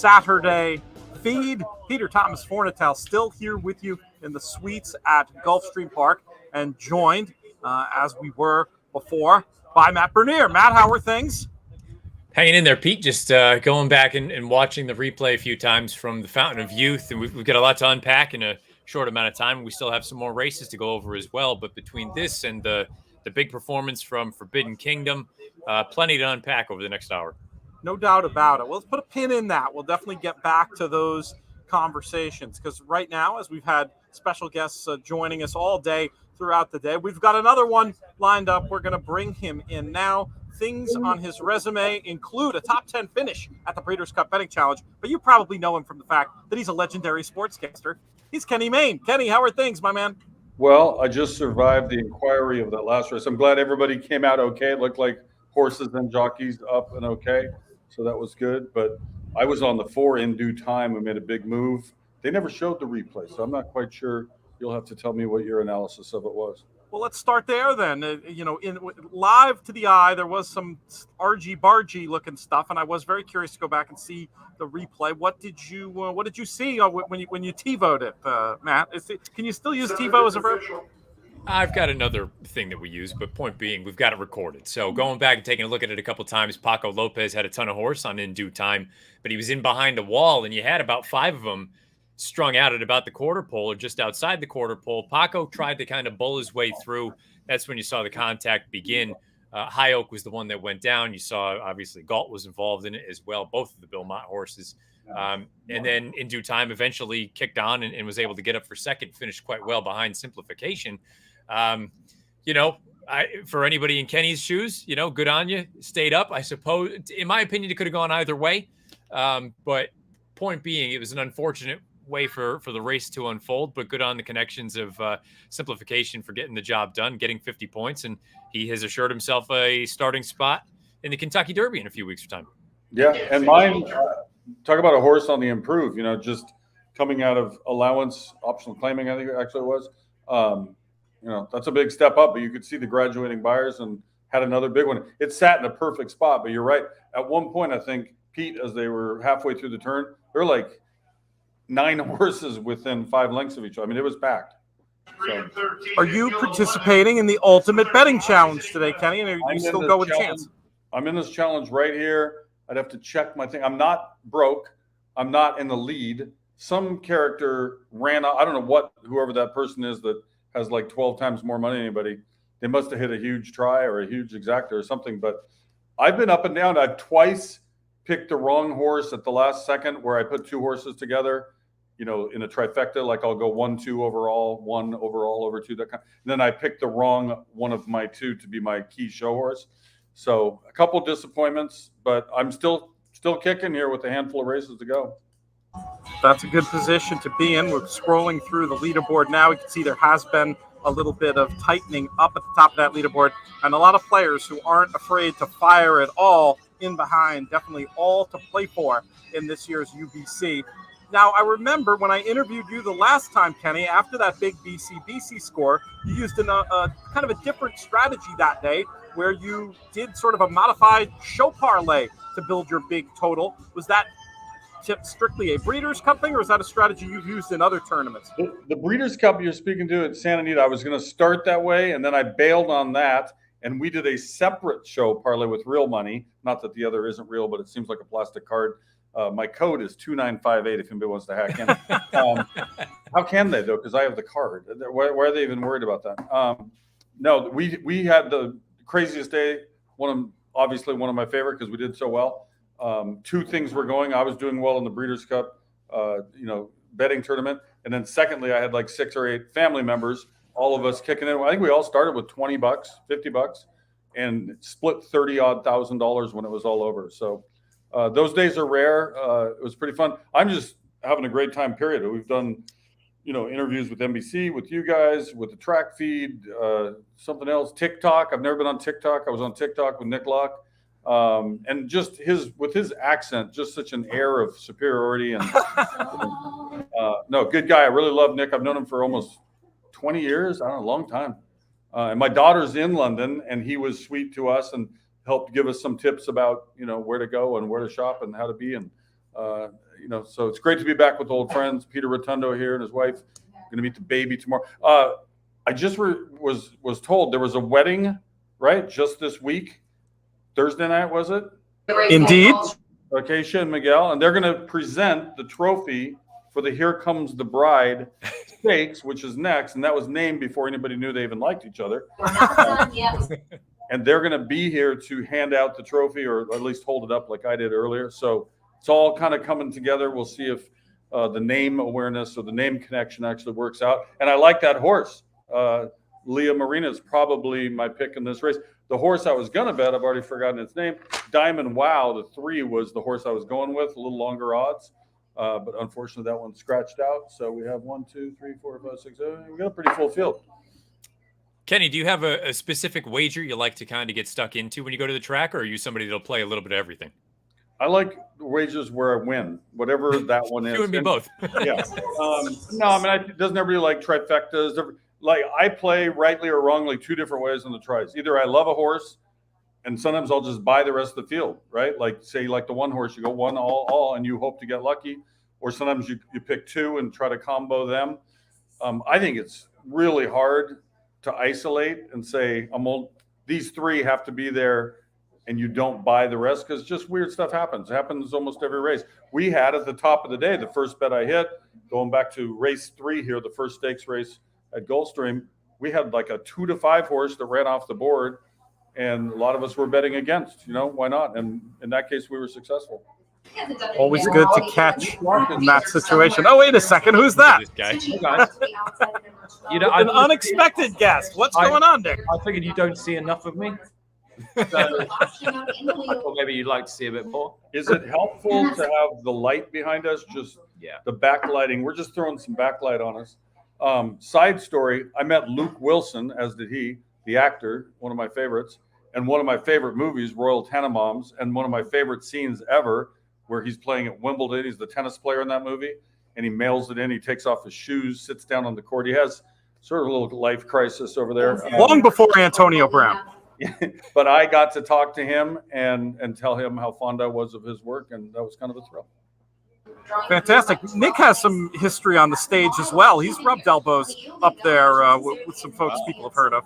Saturday feed. Peter Thomas Fornatel still here with you in the suites at Gulfstream Park, and joined, as we were before, by Matt Bernier. Matt, how are things? Hanging in there, Pete. Just going back and watching the replay a few times from the Fountain of Youth. And we've got a lot to unpack in a short amount of time. We still have some more races to go over as well. But between this and the big performance from Forbidden Kingdom, plenty to unpack over the next hour. No doubt about it. Well, let's put a pin in that. We'll definitely get back to those conversations, because right now, as we've had special guests joining us all day throughout the day, we've got another one lined up. We're going to bring him in now. Things on his resume include a top 10 finish at the Breeders' Cup Betting Challenge, but you probably know him from the fact that he's a legendary sportscaster. He's Kenny Mayne. Kenny, how are things, my man? Well, I just survived the inquiry of that last race. I'm glad everybody came out okay. It looked like horses and jockeys up and okay, so that was good. But I was on the 4 in due time. We made a big move. They never showed the replay, so I'm not quite sure. You'll have to tell me what your analysis of it was. Well, let's start there then. In live to the eye, there was some argy-bargy looking stuff, and I was very curious to go back and see the replay. What did you see when you TiVo'd it, Matt? Can you still use TiVo as a verb? I've got another thing that we use, but point being, we've got it recorded. So going back and taking a look at it a couple times, Paco Lopez had a ton of horse on In Due Time, but he was in behind the wall, and you had about 5 of them strung out at about the quarter pole or just outside the quarter pole. Paco tried to kind of bull his way through. That's when you saw the contact begin. High Oak was the one that went down. You saw, obviously, Galt was involved in it as well, both of the Bill Mott horses. And then in due time, eventually kicked on and was able to get up for second, finished quite well behind Simplification. For anybody in Kenny's shoes, good on you. Stayed up, I suppose. In my opinion, it could have gone either way. But point being, it was an unfortunate way for the race to unfold, but good on the connections of Simplification for getting the job done, getting 50 points, and he has assured himself a starting spot in the Kentucky Derby in a few weeks' time. Yeah, and mine, talk about a horse on the improve, just coming out of allowance, optional claiming, I think it actually was. That's a big step up, but you could see the graduating buyers and had another big one. It sat in a perfect spot, but you're right. At one point, I think, Pete, as they were halfway through the turn, they're like 9 horses within 5 lengths of each other. I mean, it was packed. So, are you participating in the Ultimate Betting Challenge today, Kenny? And you still go with a chance? I'm in this challenge right here. I'd have to check my thing. I'm not broke. I'm not in the lead. Some character ran out. I don't know whoever that person is that has like 12 times more money than anybody. They must have hit a huge try or a huge exacta or something. But I've been up and down. I've twice picked the wrong horse at the last second where I put 2 horses together, in a trifecta, like I'll go 1-2 overall, 1 overall over 2, that kind. And then I picked the wrong one of my 2 to be my key show horse. So a couple of disappointments, but I'm still kicking here with a handful of races to go. That's a good position to be in. We're scrolling through the leaderboard now. We can see there has been a little bit of tightening up at the top of that leaderboard, and a lot of players who aren't afraid to fire at all in behind. Definitely all to play for in this year's UBC. Now, I remember when I interviewed you the last time, Kenny, after that big BC score, you used a kind of a different strategy that day where you did sort of a modified show parlay to build your big total. Was that strictly a Breeders' Cup thing, or is that a strategy you've used in other tournaments? The Breeders' Cup you're speaking to at Santa Anita, I was going to start that way, and then I bailed on that, and we did a separate show parlay with real money. Not that the other isn't real, but it seems like a plastic card. My code is 2958 if anybody wants to hack in. How can they, though? Because I have the card. Why are they even worried about that? No, we had the craziest day. Obviously one of my favorite because we did so well. 2 things were going. I was doing well in the Breeders' Cup, betting tournament. And then secondly, I had like 6 or 8 family members, all of us kicking in. I think we all started with $20, $50, and split $30,000 when it was all over. So those days are rare. It was pretty fun. I'm just having a great time, period. We've done, interviews with NBC, with you guys, with the track feed, something else, TikTok. I've never been on TikTok. I was on TikTok with Nick Locke. And just with his accent, just such an air of superiority. And no, good guy. I really love Nick. I've known him for almost 20 years. I don't know, a long time. And my daughter's in London, and he was sweet to us and helped give us some tips about, where to go and where to shop and how to be. And, so it's great to be back with old friends. Peter Rotundo here and his wife. Going to meet the baby tomorrow. I just was told there was a wedding, right? Just this week. Thursday night, was it? Indeed. Acacia and Miguel, and they're going to present the trophy for the Here Comes the Bride stakes, which is next, and that was named before anybody knew they even liked each other. And they're going to be here to hand out the trophy, or at least hold it up like I did earlier. So it's all kind of coming together. We'll see if the name awareness or the name connection actually works out. And I like that horse. Leah Marina is probably my pick in this race. The horse I was going to bet, I've already forgotten its name. Diamond Wow, the 3 was the horse I was going with, a little longer odds. But unfortunately, that one scratched out. So we have 1, 2, 3, 4, 5, 6, 7. We got a pretty full field. Kenny, do you have a specific wager you like to kind of get stuck into when you go to the track, or are you somebody that'll play a little bit of everything? I like wagers where I win, whatever that one is. You and me both. Yeah. No, I mean, doesn't everybody like trifectas? Like, I play rightly or wrongly 2 different ways on the tries. Either I love a horse, and sometimes I'll just buy the rest of the field, right? Like, say, like the one horse, you go 1 all, and you hope to get lucky. Or sometimes you pick 2 and try to combo them. I think it's really hard to isolate and say, these 3 have to be there, and you don't buy the rest, because just weird stuff happens. It happens almost every race. We had at the top of the day, the first bet I hit, going back to race 3 here, the first stakes race at Gulfstream, we had like a 2 to 5 horse that ran off the board, and a lot of us were betting against. Why not? And in that case, we were successful. Always good to catch in that situation. Oh, wait a second. Who's that? This guy. Hey guys. An unexpected guest. What's going on, Dick? I figured you don't see enough of me. So I thought maybe you'd like to see a bit more. Is it helpful to have the light behind us? Just the backlighting. We're just throwing some backlight on us. Side story, I met Luke Wilson, as did he, the actor, one of my favorites, and one of my favorite movies, Royal Tenenbaums, and one of my favorite scenes ever, where he's playing at Wimbledon. He's the tennis player in that movie, and he mails it in. He takes off his shoes, sits down on the court. He has sort of a little life crisis over there. Long before Antonio Brown. But I got to talk to him and tell him how fond I was of his work, and that was kind of a thrill. Fantastic. Nick has some history on the stage as well. He's rubbed elbows up there with some folks people have heard of.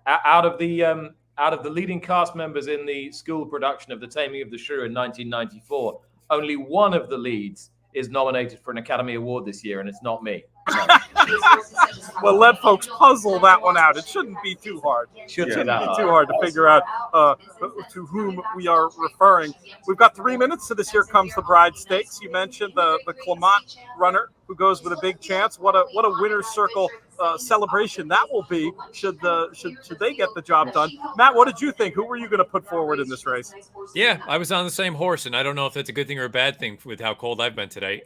Out of the leading cast members in the school production of The Taming of the Shrew in 1994, only one of the leads is nominated for an Academy Award this year, and it's not me. No. Well, let folks puzzle that one out. It shouldn't be too hard. Shouldn't be too hard to figure out to whom we are referring. We've got 3 minutes to this Here Comes the Bride Stakes. You mentioned the Clement runner who goes with a big chance. What a winner's circle celebration that will be should they get the job done. Matt, what did you think? Who were you going to put forward in this race? Yeah, I was on the same horse, and I don't know if that's a good thing or a bad thing with how cold I've been today.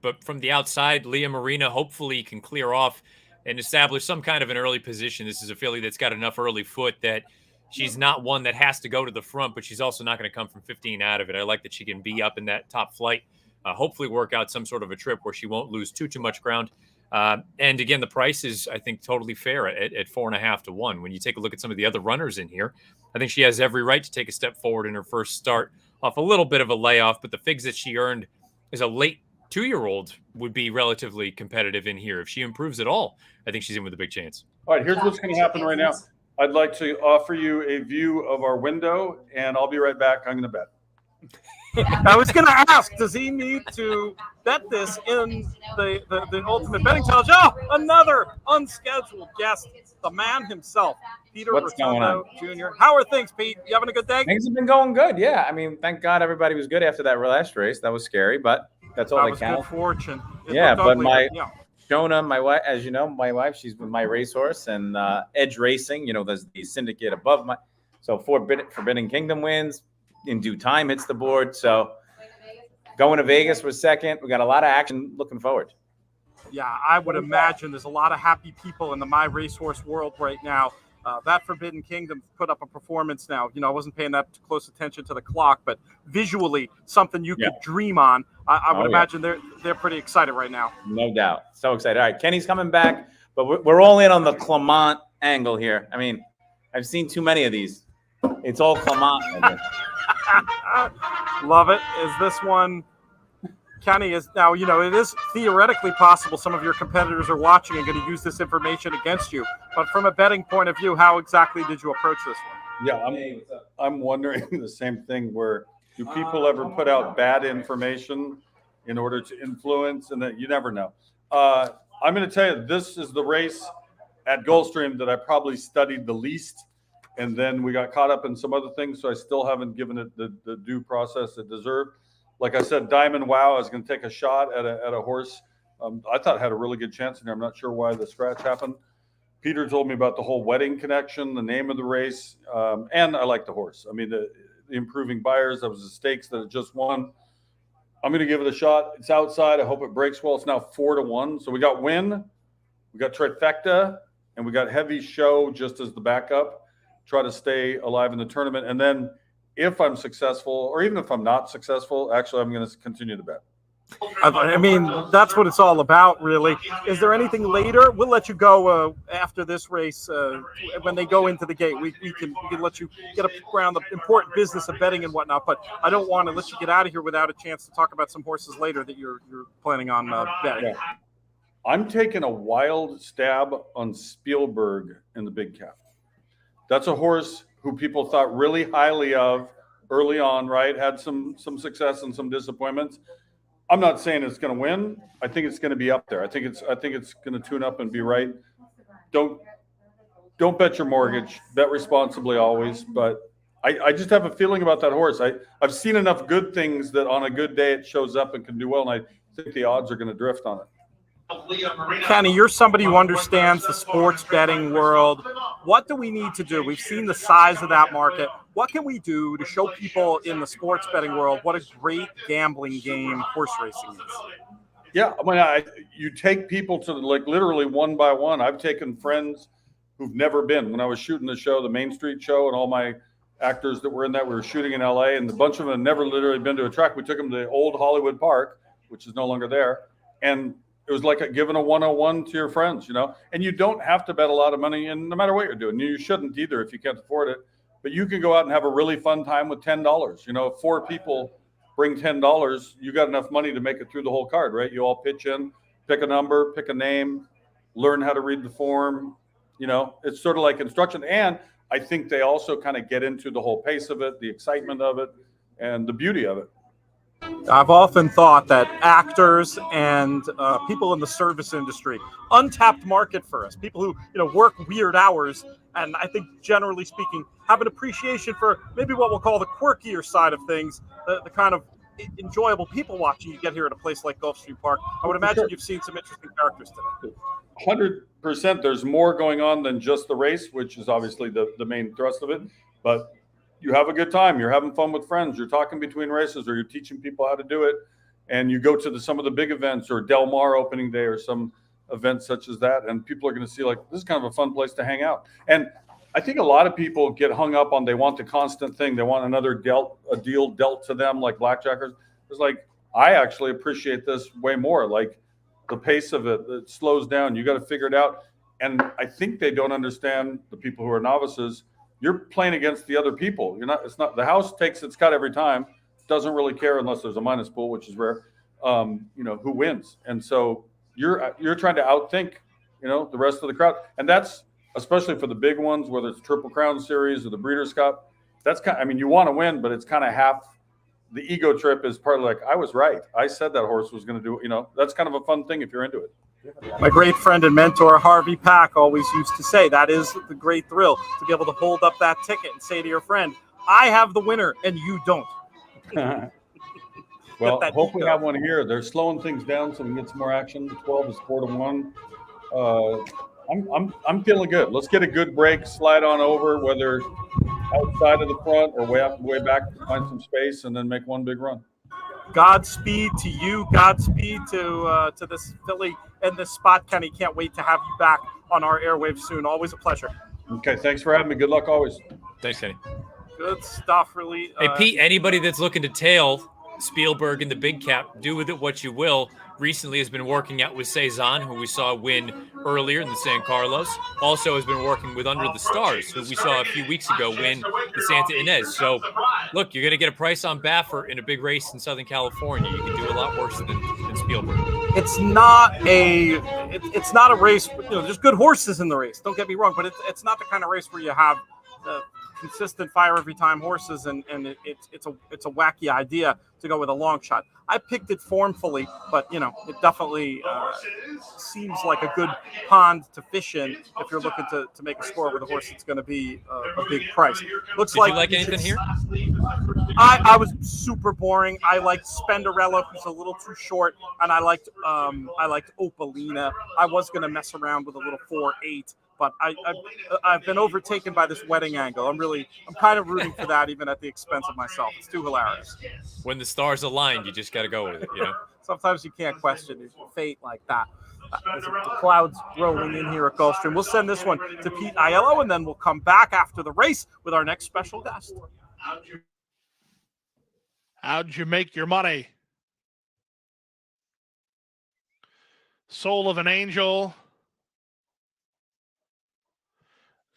But from the outside, Leah Marina hopefully can clear off and establish some kind of an early position. This is a filly that's got enough early foot that she's not one that has to go to the front, but she's also not going to come from 15 out of it. I like that she can be up in that top flight, hopefully work out some sort of a trip where she won't lose too much ground. And again, the price is, I think, totally fair at 4.5 to 1. When you take a look at some of the other runners in here, I think she has every right to take a step forward in her first start off a little bit of a layoff, but the figs that she earned as a late 2-year-old would be relatively competitive in here. If she improves at all, I think she's in with a big chance. All right, here's what's going to happen right now. I'd like to offer you a view of our window, and I'll be right back. I'm going to bet. I was going to ask, does he need to bet this in the Ultimate Betting Challenge? Oh, another unscheduled guest, the man himself, Peter Rotundo Jr. How are things, Pete? You having a good day? Things have been going good, yeah. I mean, thank God everybody was good after that last race. That was scary, but that's all that counts. Good fortune. Yeah, but Shona, my wife, as you know, my wife, she's been my racehorse, and Edge Racing, there's the syndicate above my. So Forbidden Kingdom wins. In due time, hits the board. So going to Vegas for second. We got a lot of action. Looking forward. Yeah, I would imagine there's a lot of happy people in the My Racehorse world right now. That Forbidden Kingdom put up a performance now. I wasn't paying that close attention to the clock, but visually something you could dream on. I would imagine they're pretty excited right now. No doubt. So excited. All right, Kenny's coming back, but we're all in on the Clement angle here. I mean, I've seen too many of these. It's all Clement. Love it. Is this one, Kenny, is now, it is theoretically possible some of your competitors are watching and going to use this information against you. But from a betting point of view, how exactly did you approach this one? Yeah, I'm wondering the same thing. Where do people ever put out bad information in order to influence? And that you never know. I'm going to tell you, this is the race at Gulfstream that I probably studied the least. And then we got caught up in some other things, so I still haven't given it the due process it deserved. Like I said, Diamond Wow, I was going to take a shot at a horse. I thought it had a really good chance in here. I'm not sure why the scratch happened. Peter told me about the whole wedding connection, the name of the race, and I like the horse. I mean, the improving buyers, that was the stakes that it just won. I'm going to give it a shot. It's outside. I hope it breaks well. It's now 4 to 1. So we got win, we got trifecta, and we got heavy show just as the backup. Try to stay alive in the tournament. And then if I'm successful, or even if I'm not successful, actually, I'm going to continue to bet. I mean, that's what it's all about, really. Is there anything later? We'll let you go after this race. When they go into the gate, we can let you get up around the important business of betting and whatnot. But I don't want to let you get out of here without a chance to talk about some horses later that you're planning on betting. Yeah. I'm taking a wild stab on Spielberg in the Big Calf. That's a horse who people thought really highly of early on, right? Had some success and some disappointments. I'm not saying it's going to win. I think it's going to be up there. I think it's going to tune up and be right. don't bet your mortgage. Bet responsibly always. But I just have a feeling about that horse. I've seen enough good things that on a good day it shows up and can do well, and I think the odds are going to drift on it. Kenny, you're somebody who understands the sports betting world. What do we need to do? We've seen the size of that market. What can we do to show people in the sports betting world what a great gambling game horse racing is? Yeah, I mean, you take people to like literally one by one. I've taken friends who've never been. When I was shooting the show, the Main Street show, and all my actors that were in that, we were shooting in LA, and a bunch of them had never literally been to a track. We took them to the old Hollywood Park, which is no longer there, and it was like giving a 101 to your friends, you know. And you don't have to bet a lot of money, and no matter what you're doing, you shouldn't either if you can't afford it. But you can go out and have a really fun time with $10. You know, if 4 people bring $10, you got enough money to make it through the whole card, right? You all pitch in, pick a number, pick a name, learn how to read the form. You know, it's sort of like instruction. And I think they also kind of get into the whole pace of it, the excitement of it, and the beauty of it. I've often thought that actors and people in the service industry, untapped market for us, people who work weird hours, and I think generally speaking have an appreciation for maybe what we'll call the quirkier side of things, the kind of enjoyable people watching you get here at a place like Gulfstream Park. I would imagine you've seen some interesting characters today. 100%. There's more going on than just the race, which is obviously the main thrust of it. But you have a good time. You're having fun with friends. You're talking between races, or you're teaching people how to do it. And you go to some of the big events, or Del Mar opening day, or some event such as that. And people are going to see, like, this is kind of a fun place to hang out. And I think a lot of people get hung up on, they want the constant thing. They want another deal dealt to them, like blackjackers. It's like, I actually appreciate this way more. Like, the pace of it slows down. You got to figure it out. And I think they don't understand, the people who are novices. You're playing against the other people. It's not the house takes its cut every time. Doesn't really care unless there's a minus pool, which is rare. Who wins. And so you're trying to outthink, the rest of the crowd. And that's especially for the big ones, whether it's Triple Crown Series or the Breeders' Cup. That's you want to win, but it's kind of half. The ego trip is part of, like, I was right. I said that horse was going to do it. That's kind of a fun thing if you're into it. My great friend and mentor, Harvey Pack, always used to say that is the great thrill, to be able to hold up that ticket and say to your friend, I have the winner and you don't. Well, hope we have one here. They're slowing things down so we can get some more action. The 12 is 4-1. I'm feeling good. Let's get a good break, slide on over, whether outside of the front or way back, find some space, and then make one big run. Godspeed to you. Godspeed to this filly and this spot, Kenny. Can't wait to have you back on our airwaves soon. Always a pleasure. Okay, thanks for having me. Good luck always. Thanks, Kenny. Good stuff, really. Hey, Pete, anybody that's looking to tail Spielberg in the big cap, do with it what you will. Recently has been working out with Cezanne, who we saw win earlier in the San Carlos. Also has been working with Under the Stars, who we saw a few weeks ago win the Santa Ynez. So, look, you're going to get a price on Baffert in a big race in Southern California. You can do a lot worse than Spielberg. It's not a race. There's good horses in the race. Don't get me wrong, but it's not the kind of race where you have consistent fire every time horses, and it's a wacky idea to go with a long shot. I picked it formfully, but it definitely seems like a good pond to fish in if you're looking to make a score with a horse that's going to be a big price. Did you like anything here? I was super boring. I liked Spenderella, who's a little too short, and I liked Opalina. I was going to mess around with a little 4-8. But I've been overtaken by this wedding angle. I'm kind of rooting for that, even at the expense of myself. It's too hilarious. When the stars aligned, you just got to go with it, Sometimes you can't question fate like that. As the clouds rolling in here at Gulfstream. We'll send this one to Pete Aiello, and then we'll come back after the race with our next special guest. How'd you make your money? Soul of an Angel.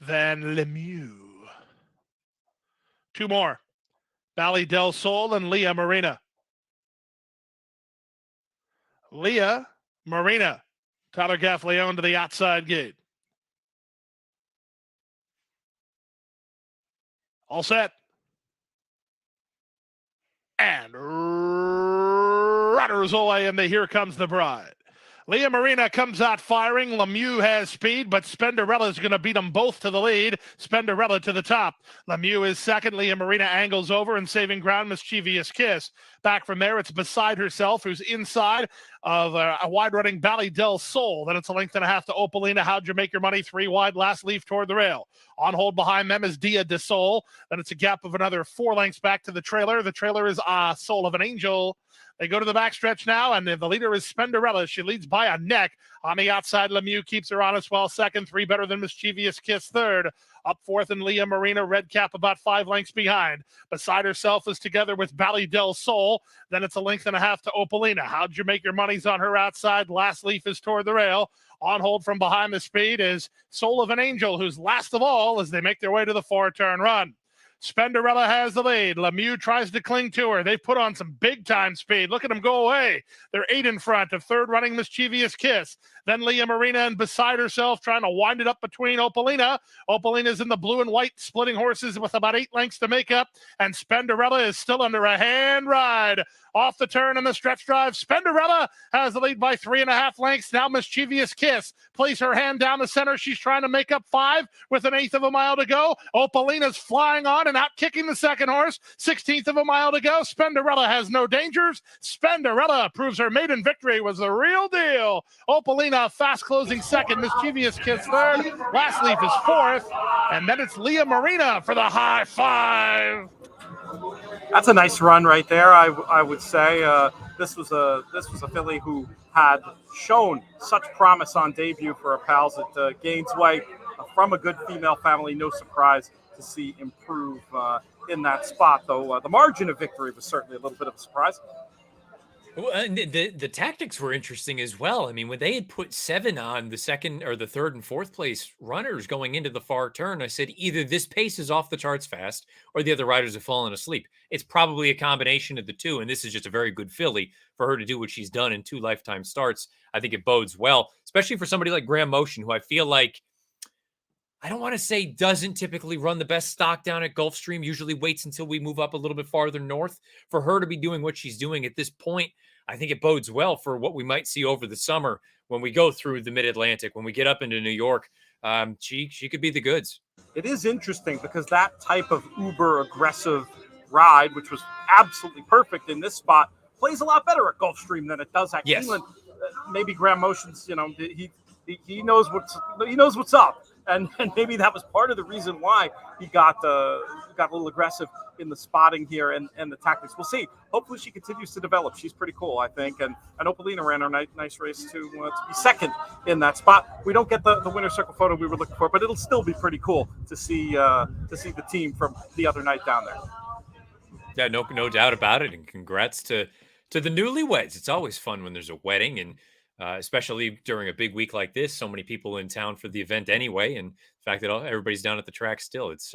Then Lemieux. 2 more. Bally Del Sol and Leah Marina. Leah Marina. Tyler Gaffleone to the outside gate. All set. And runners away, and Here Comes the Bride. Leah Marina comes out firing. Lemieux has speed, but Spenderella is going to beat them both to the lead. Spenderella to the top. Lemieux is second. Leah Marina angles over and saving ground. Mischievous Kiss. Back from there, it's Beside Herself, who's inside of a wide-running Bally Del Sol. Then it's a length and a half to Opalina. How'd you make your money? 3 wide, last leaf toward the rail. On hold behind them is Dia de Sol. Then it's a gap of another 4 lengths back to the trailer. The trailer is Soul of an Angel. They go to the backstretch now, and the leader is Spenderella. She leads by a neck. On the outside, Lemieux keeps her honest well second. 3 better than Mischievous Kiss third. Up fourth and Leah Marina, red cap about 5 lengths behind. Beside Herself is together with Bally Del Sol. Then it's a length and a half to Opalina. How'd you make your money's on her outside? Last leaf is toward the rail. On hold from behind the speed is Soul of an Angel, who's last of all as they make their way to the 4-turn run. Spenderella has the lead. Lemieux tries to cling to her. They've put on some big-time speed. Look at them go away. They're 8 in front of third running Mischievous Kiss. Then Leah Marina and Beside Herself trying to wind it up between Opalina. Opalina's in the blue and white, splitting horses with about 8 lengths to make up. And Spenderella is still under a hand ride. Off the turn in the stretch drive, Spenderella has the lead by 3.5 lengths. Now Mischievous Kiss plays her hand down the center. She's trying to make up 5 with 1/8 of a mile to go. Opalina's flying on and out kicking the second horse. 1/16 of a mile to go. Spenderella has no dangers. Spenderella proves her maiden victory was the real deal. Opalina fast closing second. Mischievous Kiss third. Last leaf is fourth. And then it's Leah Marina for the high 5. That's a nice run right there. I would say this was a filly who had shown such promise on debut for her pals at Gainesway from a good female family. No surprise to see improve in that spot, though. The margin of victory was certainly a little bit of a surprise. Well, and the tactics were interesting as well. I mean, when they had put 7 on the second or the third and fourth place runners going into the far turn, I said either this pace is off the charts fast or the other riders have fallen asleep. It's probably a combination of the two, and this is just a very good filly for her to do what she's done in 2 lifetime starts. I think it bodes well, especially for somebody like Graham Motion, who I feel like, I don't want to say doesn't typically run the best stock down at Gulfstream, usually waits until we move up a little bit farther north. For her to be doing what she's doing at this point, I think it bodes well for what we might see over the summer when we go through the Mid-Atlantic, when we get up into New York. She could be the goods. It is interesting because that type of uber aggressive ride, which was absolutely perfect in this spot, plays a lot better at Gulfstream than it does at Keeneland. Maybe Graham Motion's, he knows what's up. And maybe that was part of the reason why he got a little aggressive in the spotting here and the tactics. We'll see. Hopefully she continues to develop. She's pretty cool, I think. And Opalina ran her nice race to be second in that spot. We don't get the winner's circle photo we were looking for, but it'll still be pretty cool to see the team from the other night down there. Yeah, no doubt about it. And congrats to the newlyweds. It's always fun when there's a wedding, and especially during a big week like this, so many people in town for the event anyway, and the fact that everybody's down at the track still, it's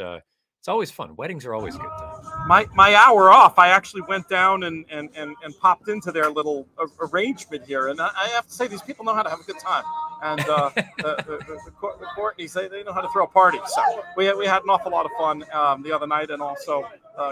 always fun. Weddings are always a good time. My hour off, I actually went down and popped into their little arrangement here, and I have to say these people know how to have a good time, and the Courtneys, they know how to throw a party. So we had an awful lot of fun the other night, and also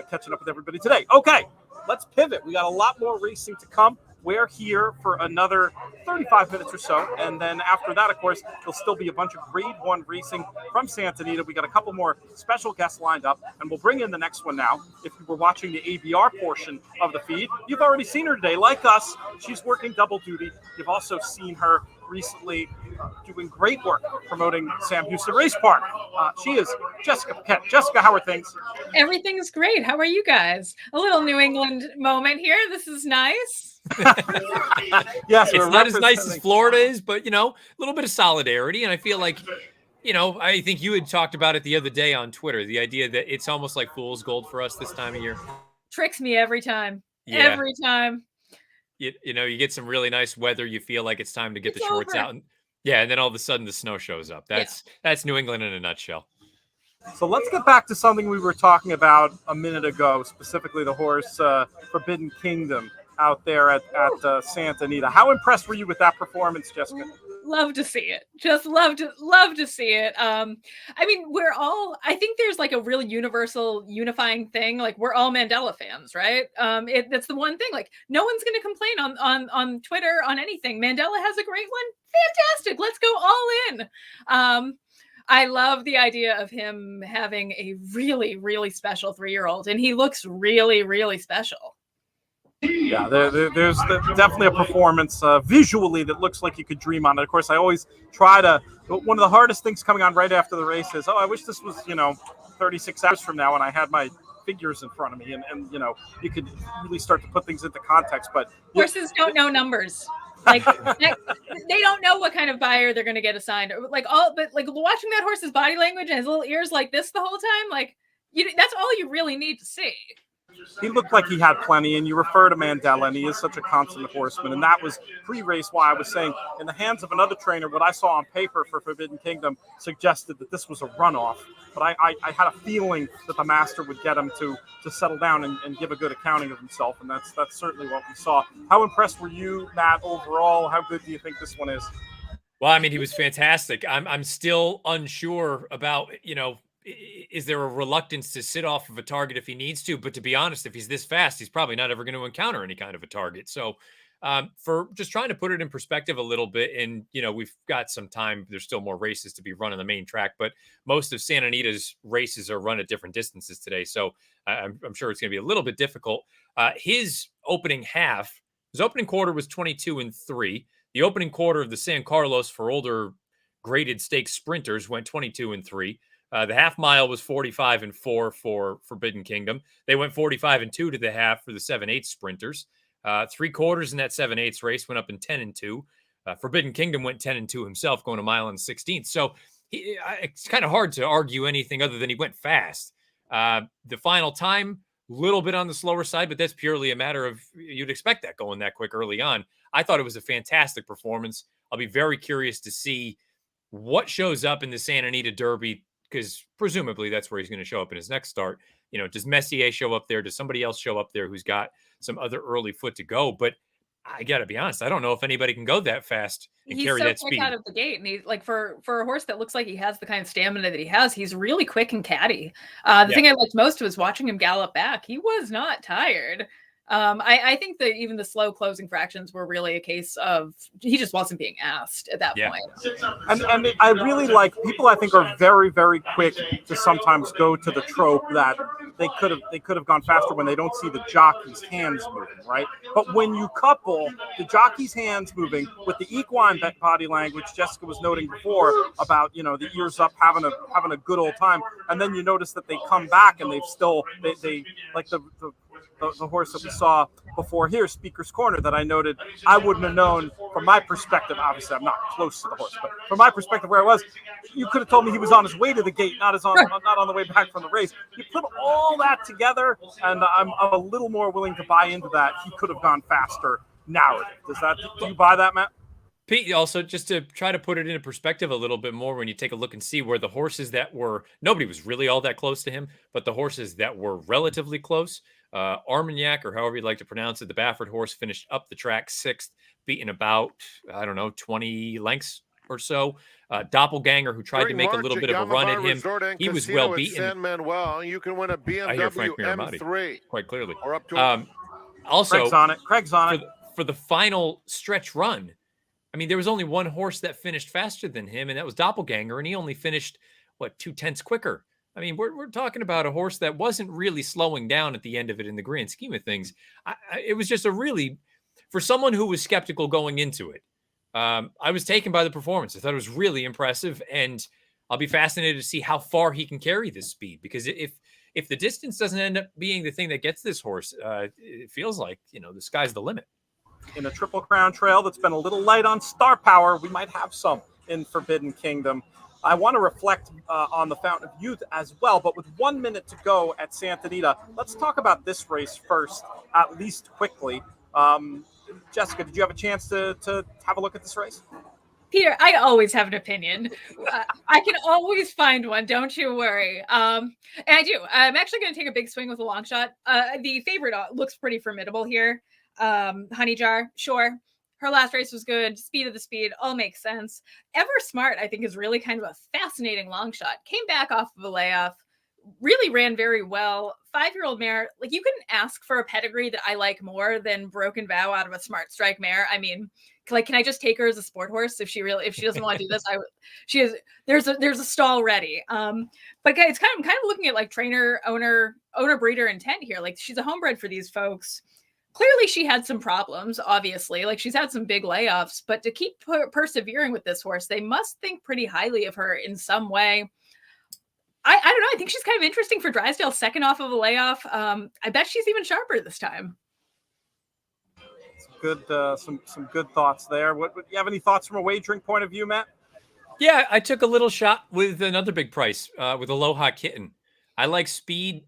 catching up with everybody today. Okay, let's pivot. We got a lot more racing to come. We're here for another 35 minutes or so. And then after that, of course, there'll still be a bunch of grade 1 racing from Santa Anita. We got a couple more special guests lined up, and we'll bring in the next one now. If you were watching the ABR portion of the feed, you've already seen her today. Like us, she's working double duty. You've also seen her recently doing great work promoting Sam Houston Race Park. She is Jessica Paquette. Jessica, how are things? Everything's great. How are you guys? A little New England moment here. This is nice. Yes, it's not as nice as Florida is, but a little bit of solidarity. And I feel like, I think you had talked about it the other day on Twitter, the idea that it's almost like fool's gold for us this time of year. Tricks me every time. Yeah. Every time. You get some really nice weather. You feel like it's time to get the shorts out. And then all of a sudden the snow shows up. That's New England in a nutshell. So let's get back to something we were talking about a minute ago, specifically the horse Forbidden Kingdom out there at Santa Anita. How impressed were you with that performance, Jessica? love to see it. Just love to see it. I mean, I think there's like a really universal unifying thing. Like we're all Mandela fans, right? That's the one thing. Like no one's going to complain on Twitter on anything. Mandela has a great one. Fantastic. Let's go all in. I love the idea of him having a really, really special 3-year-old, and he looks really, really special. Yeah, there's definitely a performance visually that looks like you could dream on it. Of course, I always try to. One of the hardest things coming on right after the race is, I wish this was 36 hours from now and I had my figures in front of me, and you could really start to put things into context. But horses don't know numbers. Like they don't know what kind of buyer they're going to get assigned. But watching that horse's body language and his little ears like this the whole time, like that's all you really need to see. He looked like he had plenty, and you refer to Mandela, and he is such a consummate horseman. And that was pre-race why I was saying, in the hands of another trainer, what I saw on paper for Forbidden Kingdom suggested that this was a runoff. But I had a feeling that the master would get him to settle down and give a good accounting of himself, and that's certainly what we saw. How impressed were you, Matt, overall? How good do you think this one is? Well, I mean, he was fantastic. I'm still unsure about, is there a reluctance to sit off of a target if he needs to? But to be honest, if he's this fast, he's probably not ever going to encounter any kind of a target. So for just trying to put it in perspective a little bit, and, we've got some time. There's still more races to be run on the main track, but most of Santa Anita's races are run at different distances today. So I'm sure it's going to be a little bit difficult. His opening quarter was 22-3. The opening quarter of the San Carlos for older graded stakes sprinters went 22-3. The half mile was 45-4 for Forbidden Kingdom. They went 45-2 to the half for the 7/8 sprinters. 3 quarters in that 7/8 race went up in 10-2. Forbidden Kingdom went 10-2 himself, going a mile and 16th. So it's kind of hard to argue anything other than he went fast. The final time, a little bit on the slower side, but that's purely a matter of you'd expect that going that quick early on. I thought it was a fantastic performance. I'll be very curious to see what shows up in the Santa Anita Derby, because presumably that's where he's going to show up in his next start. Does Messier show up there? Does somebody else show up there who's got some other early foot to go? But I got to be honest, I don't know if anybody can go that fast and carry that speed. He's so quick out of the gate, and he's like for a horse that looks like he has the kind of stamina that he has, he's really quick and catty. The thing I liked most was watching him gallop back. He was not tired. I think that even the slow closing fractions were really a case of he just wasn't being asked at that point. And I really like people. I think are very, very quick to sometimes go to the trope that they could have gone faster when they don't see the jockey's hands moving, right? But when you couple the jockey's hands moving with the equine body language, Jessica was noting before about the ears up, having a good old time, and then you notice that they come back and they like the horse that we saw before here, Speaker's Corner, that I noted I wouldn't have known from my perspective. Obviously, I'm not close to the horse, but from my perspective where I was, you could have told me he was on his way to the gate, not on the way back from the race. You put all that together, and I'm a little more willing to buy into that he could have gone faster narrative. Do you buy that, Matt? Pete, also, just to try to put it into perspective a little bit more, when you take a look and see where the horses nobody was really all that close to him, but the horses that were relatively close, Armagnac, or however you'd like to pronounce it, the Baffert horse finished up the track 6th, beaten about, 20 lengths or so. Doppelganger, who tried to make a little bit of a run at him, he was well beaten. San Manuel, you can win a BMW M3 quite clearly. Or up to also, Craig's on it. For the final stretch run, I mean, there was only one horse that finished faster than him, and that was Doppelganger, and he only finished, 2/10 quicker. I mean, we're talking about a horse that wasn't really slowing down at the end of it in the grand scheme of things. It was just for someone who was skeptical going into it, I was taken by the performance. I thought it was really impressive, and I'll be fascinated to see how far he can carry this speed, because if the distance doesn't end up being the thing that gets this horse, it feels like, the sky's the limit. In a Triple Crown trail that's been a little light on star power, we might have some in Forbidden Kingdom. I want to reflect on the Fountain of Youth as well, but with 1 minute to go at Santa Anita, let's talk about this race first, at least quickly. Jessica, did you have a chance to have a look at this race? Peter, I always have an opinion. I can always find one. Don't you worry. And I do. I'm actually going to take a big swing with a long shot. The favorite looks pretty formidable here. Honey Jar, sure. Her last race was good. Speed of the speed, all makes sense. Ever Smart, I think, is really kind of a fascinating long shot. Came back off of a layoff, really ran very well. 5-year-old mare, like, you couldn't ask for a pedigree that I like more than Broken Vow out of a Smart Strike mare. I mean, like, can I just take her as a sport horse if she doesn't want to do this? There's a stall ready. But it's I'm kind of looking at like trainer, owner, breeder intent here. Like, she's a homebred for these folks. Clearly she had some problems, obviously. Like, she's had some big layoffs, but to keep persevering with this horse, they must think pretty highly of her in some way. I don't know. I think she's kind of interesting for Drysdale, second off of a layoff. I bet she's even sharper this time. Good, some good thoughts there. What you have any thoughts from a wagering point of view, Matt? Yeah, I took a little shot with another big price with Aloha Kitten. I like speed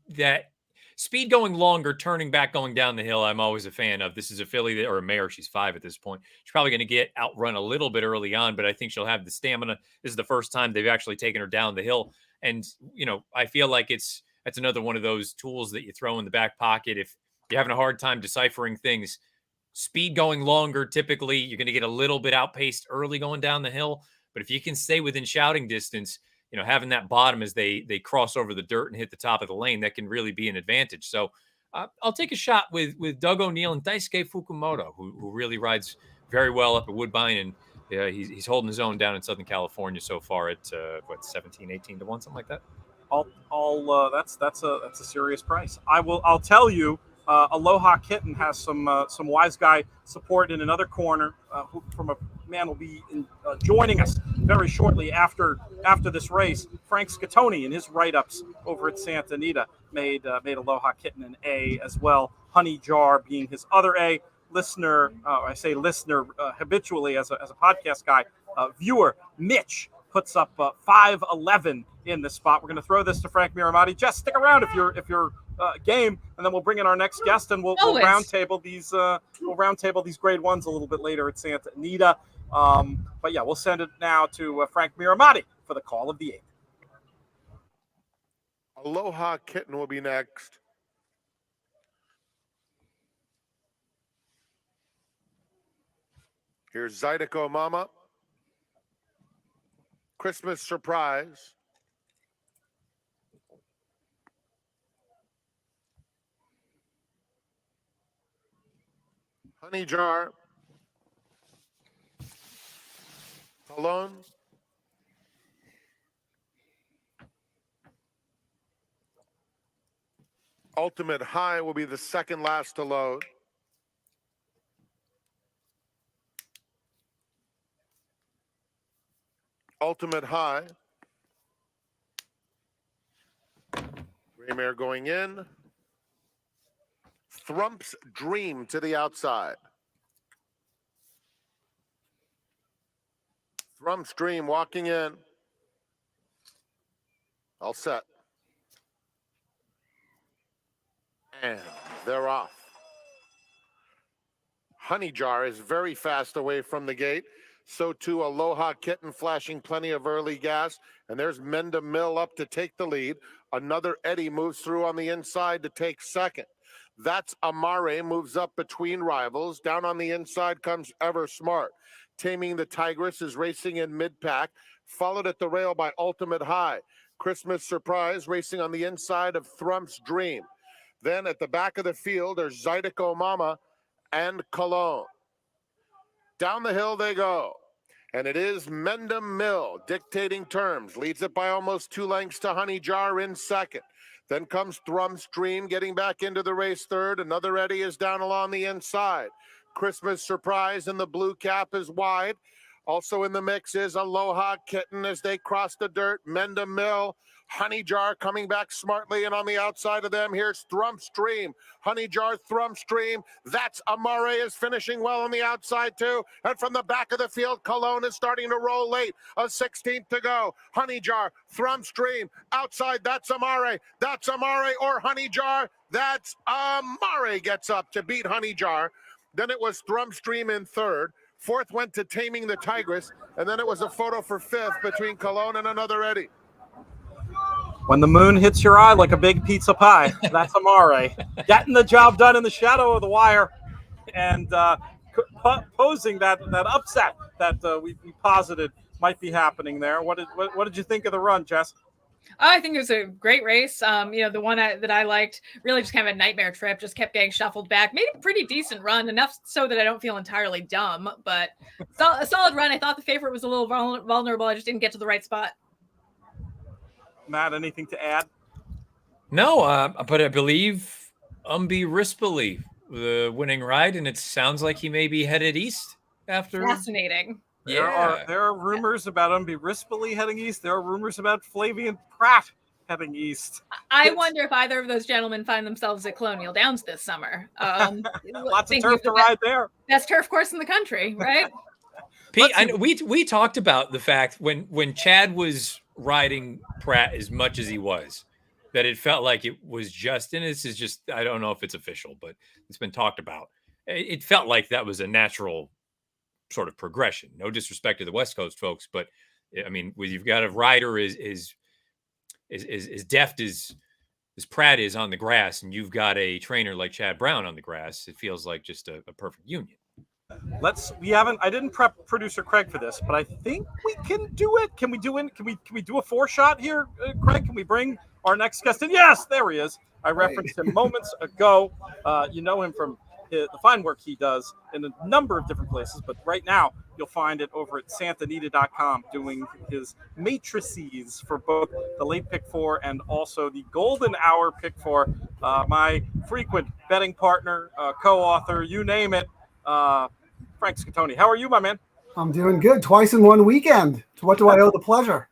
going longer, turning back, going down the hill. I'm always a fan of. This is a filly or a mare. She's 5 at this point. She's probably going to get outrun a little bit early on, but I think she'll have the stamina. This is the first time they've actually taken her down the hill. And, I feel like that's another one of those tools that you throw in the back pocket. If you're having a hard time deciphering things, speed going longer, typically you're going to get a little bit outpaced early going down the hill. But if you can stay within shouting distance, having that bottom as they cross over the dirt and hit the top of the lane, that can really be an advantage. So I'll take a shot with Doug O'Neill and Daisuke Fukumoto, who really rides very well up at Woodbine, and he's holding his own down in Southern California so far at 17, 18 to 1, something like that. That's a serious price. I'll tell you, Aloha Kitten has some wise guy support in another corner, who from a man will be joining us very shortly after this race. Frank Scattoni in his write-ups over at Santa Anita made Aloha Kitten an A as well. Honey Jar being his other A. Listener, I say listener habitually as a podcast guy, viewer Mitch puts up 5-11 in this spot. We're going to throw this to Frank Miramati. Jess, stick around if you're game, and then we'll bring in our next guest, and we'll roundtable these grade ones a little bit later at Santa Anita. But yeah, we'll send it now to Frank Miramati for the call of the 8th. Aloha Kitten will be next. Here's Zydeco Mama. Christmas Surprise. Honey Jar. Alone. Ultimate High will be the second last to load. Ultimate High. Gray mare going in. Thrump's Dream to the outside. Thrump's Dream walking in. All set. And they're off. Honey Jar is very fast away from the gate. So too Aloha Kitten, flashing plenty of early gas. And there's Menda Mill up to take the lead. Another Eddie moves through on the inside to take second. That's Amare, moves up between rivals. Down on the inside comes Ever Smart. Taming the Tigress is racing in mid-pack, followed at the rail by Ultimate High. Christmas Surprise racing on the inside of Thrump's Dream. Then at the back of the field, there's Zydeco Mama and Cologne. Down the hill they go. And it is Menda Mill dictating terms. Leads it by almost 2 lengths to Honey Jar in second. Then comes Thrump's Dream getting back into the race third. Another Eddie is down along the inside. Christmas Surprise in the blue cap is wide. Also in the mix is Aloha Kitten as they cross the dirt. Menda Mill, Honey Jar coming back smartly, and on the outside of them, here's Thrump's Dream. Honey Jar, Thrump's Dream. That's Amare is finishing well on the outside too. And from the back of the field, Cologne is starting to roll late. A 16th to go. Honey Jar, Thrump's Dream. Outside, that's Amare. That's Amare or Honey Jar. That's Amare gets up to beat Honey Jar. Then it was Thrump's Dream in third. Fourth went to Taming the Tigress. And then it was a photo for fifth between Cologne and another Eddie. When the moon hits your eye like a big pizza pie, that's Amare. Getting the job done in the shadow of the wire. And posing that upset that we posited might be happening there. What did you think of the run, Jess? I think it was a great race. The one that I liked, really just kind of a nightmare trip, just kept getting shuffled back. Made a pretty decent run, enough so that I don't feel entirely dumb, but a solid run. I thought the favorite was a little vulnerable. I just didn't get to the right spot. Matt, anything to add? No, but I believe Rispoli, the winning ride, and it sounds like he may be headed east after. Fascinating. There are rumors about Rispoli heading east. There are rumors about Flavian Pratt heading east. I wonder if either of those gentlemen find themselves at Colonial Downs this summer. Lots of turf to ride there. Best turf course in the country, right? Pete, we talked about the fact when Chad was riding Pratt as much as he was, that it felt like it was just, and this is just, I don't know if it's official, but it's been talked about. It felt like that was a natural sort of progression. No disrespect to the West Coast folks, but I mean, when you've got a rider as deft as Pratt is on the grass, and you've got a trainer like Chad Brown on the grass, it feels like just a perfect union. I didn't prep producer Craig for this, but I think we can do it. Can we do a 4-shot here, Craig? Can we bring our next guest in? Yes, there he is. I referenced him moments ago. You know him from the fine work he does in a number of different places, but right now you'll find it over at santanita.com, doing his matrices for both the late pick 4 and also the golden hour pick 4. My frequent betting partner, co-author, you name it, Frank Scatoni. How are you, my man? I'm doing good. Twice in one weekend. To what do I owe the pleasure?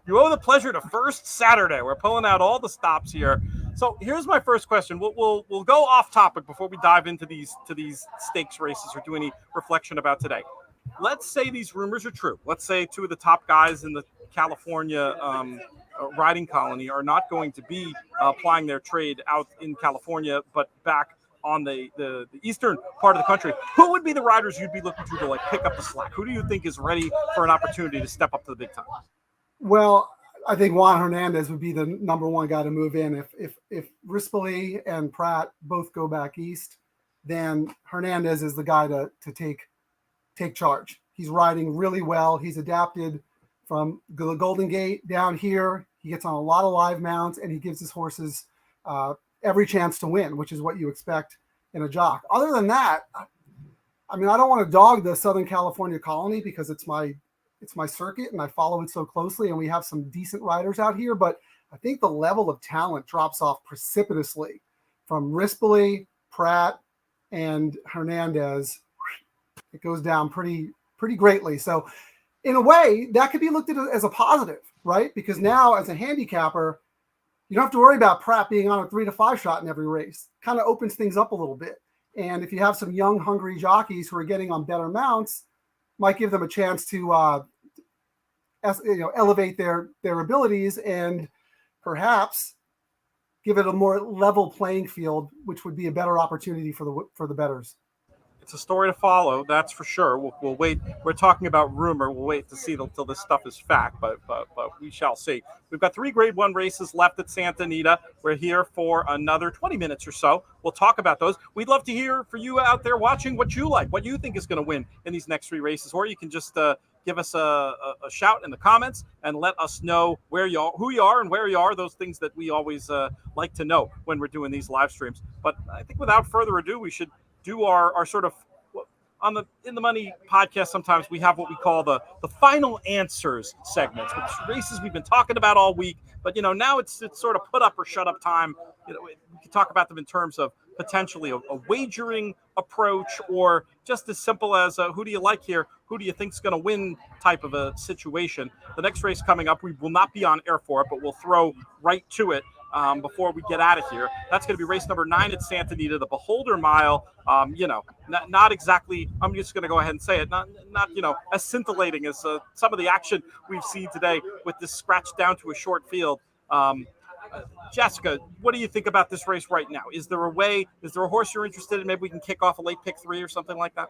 You owe the pleasure to First Saturday. We're pulling out all the stops here. So here's my first question. We'll go off topic before we dive into these stakes races or do any reflection about today. Let's say these rumors are true. Let's say 2 of the top guys in the California riding colony are not going to be applying their trade out in California, but back on the eastern part of the country. Who would be the riders you'd be looking to like pick up the slack? Who do you think is ready for an opportunity to step up to the big time? Well, I think Juan Hernandez would be the number one guy to move in. If Rispoli and Pratt both go back east, then Hernandez is the guy to take charge. He's riding really well. He's adapted from the Golden Gate down here. He gets on a lot of live mounts, and he gives his horses every chance to win, which is what you expect in a jock. Other than that, I mean, I don't want to dog the Southern California colony because it's my circuit and I follow it so closely, and we have some decent riders out here, but I think the level of talent drops off precipitously from Rispoli, Pratt, and Hernandez. It goes down pretty greatly. So in a way, that could be looked at as a positive, right? Because now as a handicapper, you don't have to worry about Pratt being on a 3 to 5 shot in every race. Kind of opens things up a little bit. And if you have some young, hungry jockeys who are getting on better mounts, might give them a chance to elevate their abilities and perhaps give it a more level playing field, which would be a better opportunity for the bettors. It's a story to follow, that's for sure. We'll wait. We're talking about rumor. We'll wait to see till this stuff is fact, but we shall see. We've got 3 Grade 1 races left at Santa Anita. We're here for another 20 minutes or so. We'll talk about those. We'd love to hear for you out there watching what you like, what you think is going to win in these next 3 races, or you can just give us a shout in the comments and let us know who you are and where you are. Those things that we always like to know when we're doing these live streams. But I think without further ado, we should do our sort of on the In the Money podcast. Sometimes we have what we call the final answers segments, which races we've been talking about all week, but now it's sort of put up or shut up time. We can talk about them in terms of potentially a wagering approach, or just as simple as who do you like here, who do you think's going to win type of a situation. The next race coming up, we will not be on air for it, but we'll throw right to it before we get out of here. That's going to be race number 9 at Santa Anita, the Beholder Mile. Not exactly, I'm just going to go ahead and say it, not as scintillating as some of the action we've seen today with this scratched down to a short field. Jessica, what do you think about this race right now? Is there a horse you're interested in? Maybe we can kick off a late pick 3 or something like that.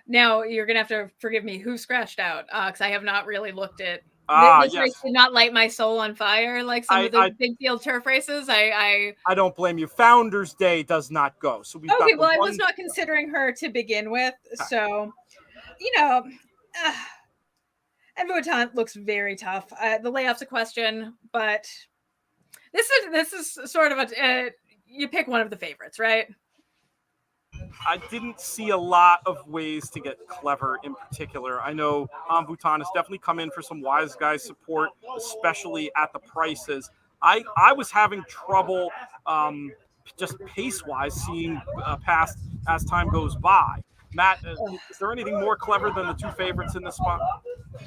Now you're going to have to forgive me. Who scratched out? Because I have not really looked at This race did not light my soul on fire like some of the big field turf races. I don't blame you. Founders Day does not go. So we've okay. Well, I was not considering her to begin with. So, and Vuitton looks very tough. The layoff's a question, but this is sort of you pick one of the favorites, right? I didn't see a lot of ways to get clever in particular. I know Vuitton has definitely come in for some wise guy support, especially at the prices. I was having trouble just pace-wise seeing past as time goes by. Matt, is there anything more clever than the two favorites in this spot?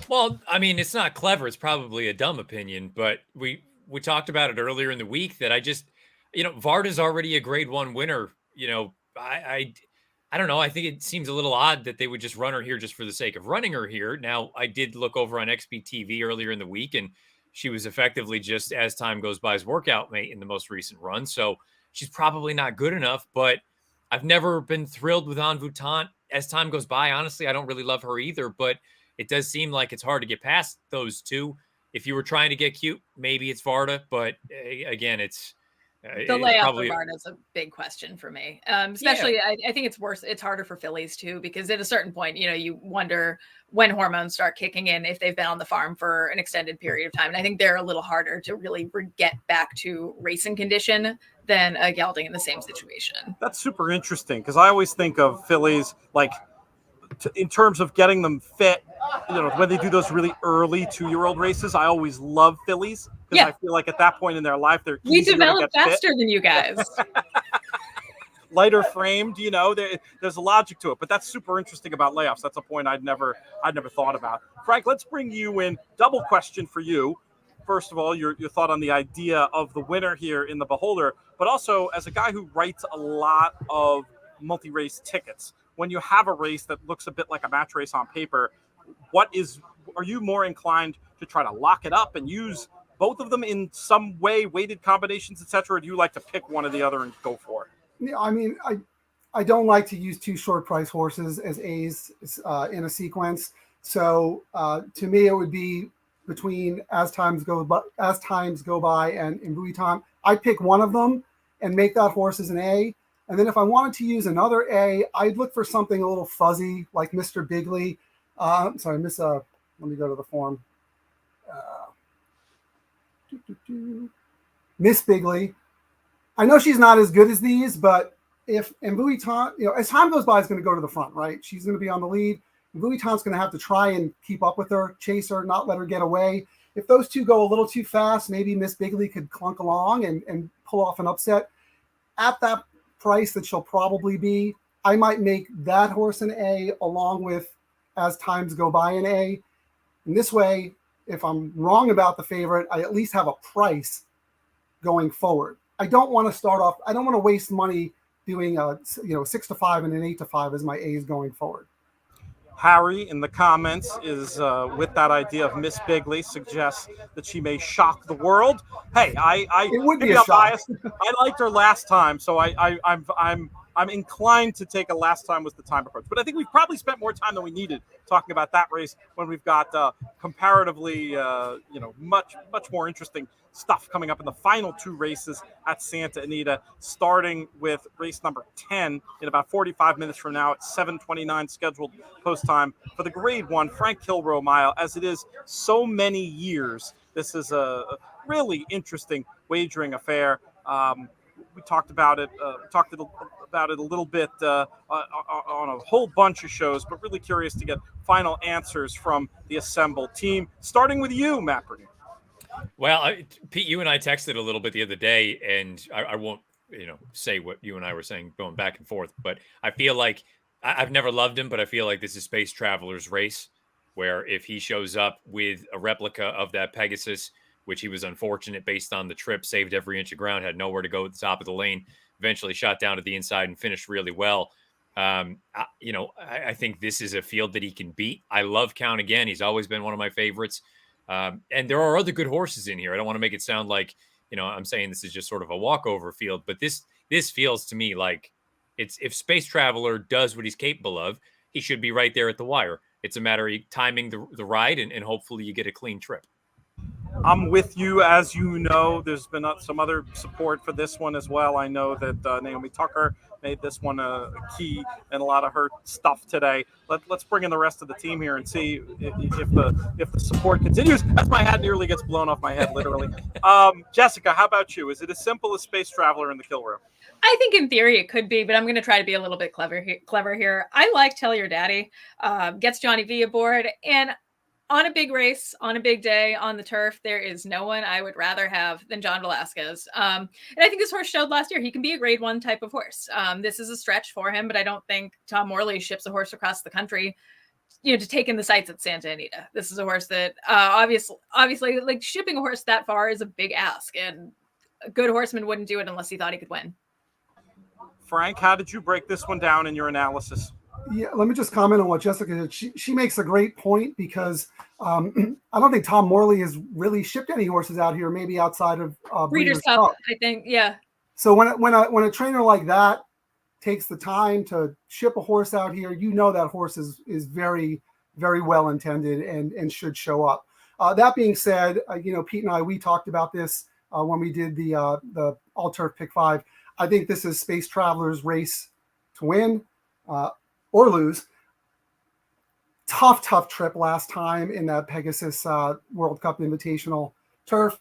Well, I mean, it's not clever. It's probably a dumb opinion, but we talked about it earlier in the week that I just, Varda's already a grade 1 winner. I don't know. I think it seems a little odd that they would just run her here just for the sake of running her here. Now, I did look over on XBTV earlier in the week, and she was effectively just as time goes by's workout mate in the most recent run. So she's probably not good enough, but I've never been thrilled with En Vuittant as time goes by. Honestly, I don't really love her either, but it does seem like it's hard to get past those two. If you were trying to get cute, maybe it's Varda, but again, the layoff for Varda is a big question for me. Especially, yeah. I think it's worse. It's harder for fillies too, because at a certain point, you wonder when hormones start kicking in, if they've been on the farm for an extended period of time. And I think they're a little harder to really get back to racing condition than a gelding in the same situation. That's super interesting, because I always think of fillies like in terms of getting them fit. When they do those really early 2-year-old races, I always love fillies because I feel like at that point in their life, they're easier develop to get faster fit. Than you guys. Lighter framed, there's a logic to it, but that's super interesting about layoffs. That's a point I'd never thought about. Frank, let's bring you in. Double question for you. First of all, your thought on the idea of the winner here in the Beholder, but also as a guy who writes a lot of multi-race tickets, when you have a race that looks a bit like a match race on paper, are you more inclined to try to lock it up and use both of them in some way, weighted combinations, etc., or do you like to pick one or the other and go for it? Yeah, I mean, I don't like to use two short price horses as A's in a sequence. So to me, it would be between as times go by and in Vuitton. I pick one of them and make that horse as an A. And then if I wanted to use another A, I'd look for something a little fuzzy like Mr. Bigley. Let me go to the form. Miss Bigley. I know she's not as good as these, but if Vuitton, as time goes by, is going to go to the front, right? She's going to be on the lead. Vuitton's going to have to try and keep up with her, chase her, not let her get away. If those two go a little too fast, maybe Miss Bigley could clunk along and pull off an upset. At that price that she'll probably be, I might make that horse an A along with as times go by an A. And this way, if I'm wrong about the favorite, I at least have a price going forward. I don't want to waste money doing a 6-5 and an 8-5 as my A's going forward. Harry in the comments is with that idea of Miss Bigley, suggests that she may shock the world. Hey, it would be a shock. Biased. I liked her last time, so I'm inclined to take a last time was the time approach. But I think we've probably spent more time than we needed talking about that race when we've got comparatively much more interesting stuff coming up in the final two races at Santa Anita, starting with race number 10 in about 45 minutes from now at 7:29 scheduled post time for the grade 1 Frank Kilroe Mile. As it is so many years, this is a really interesting wagering affair. We talked about it a little bit on a whole bunch of shows, but really curious to get final answers from the assembled team, starting with you, Matt Bernier. Well, Pete, you and I texted a little bit the other day, and I won't, say what you and I were saying going back and forth, but I feel like I've never loved him, but I feel like this is Space Traveler's race, where if he shows up with a replica of that Pegasus, which he was unfortunate based on the trip, saved every inch of ground, had nowhere to go at the top of the lane, eventually shot down to the inside and finished really well. I think this is a field that he can beat. I love Count Again. He's always been one of my favorites. And there are other good horses in here. I don't want to make it sound like, I'm saying this is just sort of a walkover field, but this feels to me like if Space Traveler does what he's capable of, he should be right there at the wire. It's a matter of timing the ride and hopefully you get a clean trip. I'm with you. As you know, there's been some other support for this one as well. I know that Naomi Tucker made this one a key in a lot of her stuff today. Let's bring in the rest of the team here and see if the support continues. As my hat nearly gets blown off my head, literally. Jessica, how about you? Is it as simple as Space Traveler in the kill room? I think in theory it could be, but I'm going to try to be a little bit clever here. I like Tell Your Daddy, gets Johnny V aboard, and on a big race, on a big day, on the turf, there is no one I would rather have than John Velasquez. And I think this horse showed last year he can be a grade 1 type of horse. This is a stretch for him, but I don't think Tom Morley ships a horse across the country, to take in the sights at Santa Anita. This is a horse that obviously, like, shipping a horse that far is a big ask, and a good horseman wouldn't do it unless he thought he could win. Frank, how did you break this one down in your analysis? Yeah, let me just comment on what Jessica did. She makes a great point because I don't think Tom Morley has really shipped any horses out here, maybe outside of Breeders' Cup, I think. Yeah. So when a trainer like that takes the time to ship a horse out here, that horse is very, very well intended and should show up. That being said, Pete and I, we talked about this when we did the All Turf Pick 5. I think this is Space Traveler's race to win or lose. Tough trip last time in that Pegasus World Cup Invitational turf.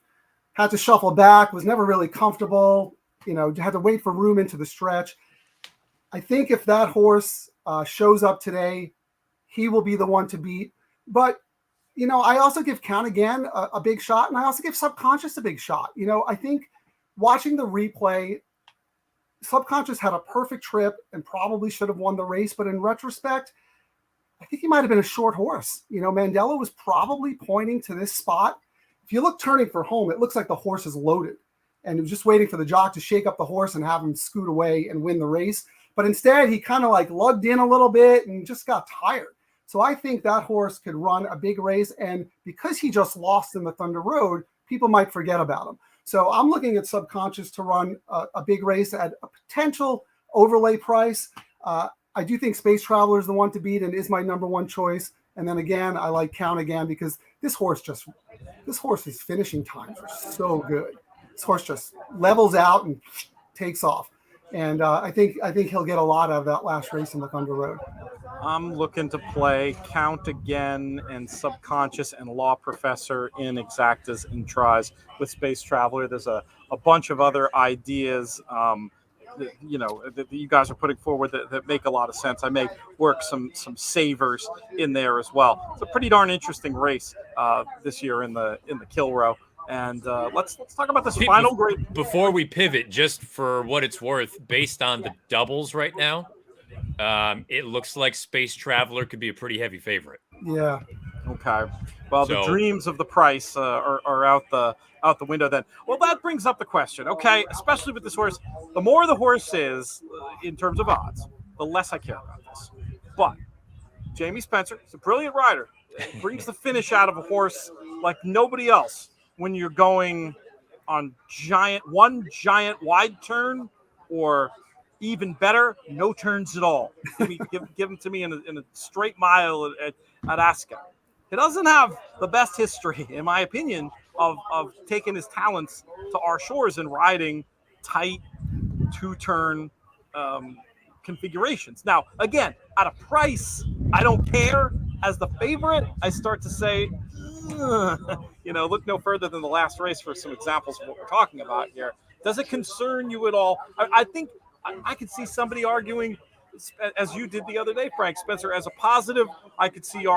Had to shuffle back, was never really comfortable, had to wait for room into the stretch. I think if that horse shows up today, he will be the one to beat. But, I also give Count Again a big shot, and I also give Subconscious a big shot. I think watching the replay, Subconscious had a perfect trip and probably should have won the race. But in retrospect, I think he might have been a short horse. Mandela was probably pointing to this spot. If you look turning for home, it looks like the horse is loaded. And it was just waiting for the jock to shake up the horse and have him scoot away and win the race. But instead, he kind of like lugged in a little bit and just got tired. So I think that horse could run a big race. And because he just lost in the Thunder Road, people might forget about him. So I'm looking at Subconscious to run a big race at a potential overlay price. I do think Space Traveler is the one to beat and is my number one choice. And then again, I like Count Again because this horse's finishing times are so good. This horse just levels out and takes off. And I think he'll get a lot out of that last race in the Thunder Road. I'm looking to play Count Again and Subconscious and Law Professor in exactas and tries with Space Traveler. There's a bunch of other ideas that you guys are putting forward that make a lot of sense. I may work some savers in there as well. It's a pretty darn interesting race this year in the kill row. And let's talk about this final grade. Before we pivot, just for what it's worth, based on the doubles right now, it looks like Space Traveler could be a pretty heavy favorite. Yeah. Okay. Well, the dreams of the price are out the window then. Well, that brings up the question. Okay, especially with this horse, the more the horse is in terms of odds, the less I care about this. But Jamie Spencer is a brilliant rider. He brings the finish out of a horse like nobody else when you're going on one giant wide turn, or even better, no turns at all. Give them to me in a straight mile at Ascot. He doesn't have the best history, in my opinion, of taking his talents to our shores and riding tight two-turn configurations. Now, again, at a price, I don't care. As the favorite, I start to say, look no further than the last race for some examples of what we're talking about here. Does it concern you at all? I think I could see somebody arguing, as you did the other day, Frank Spencer, as a positive. I could see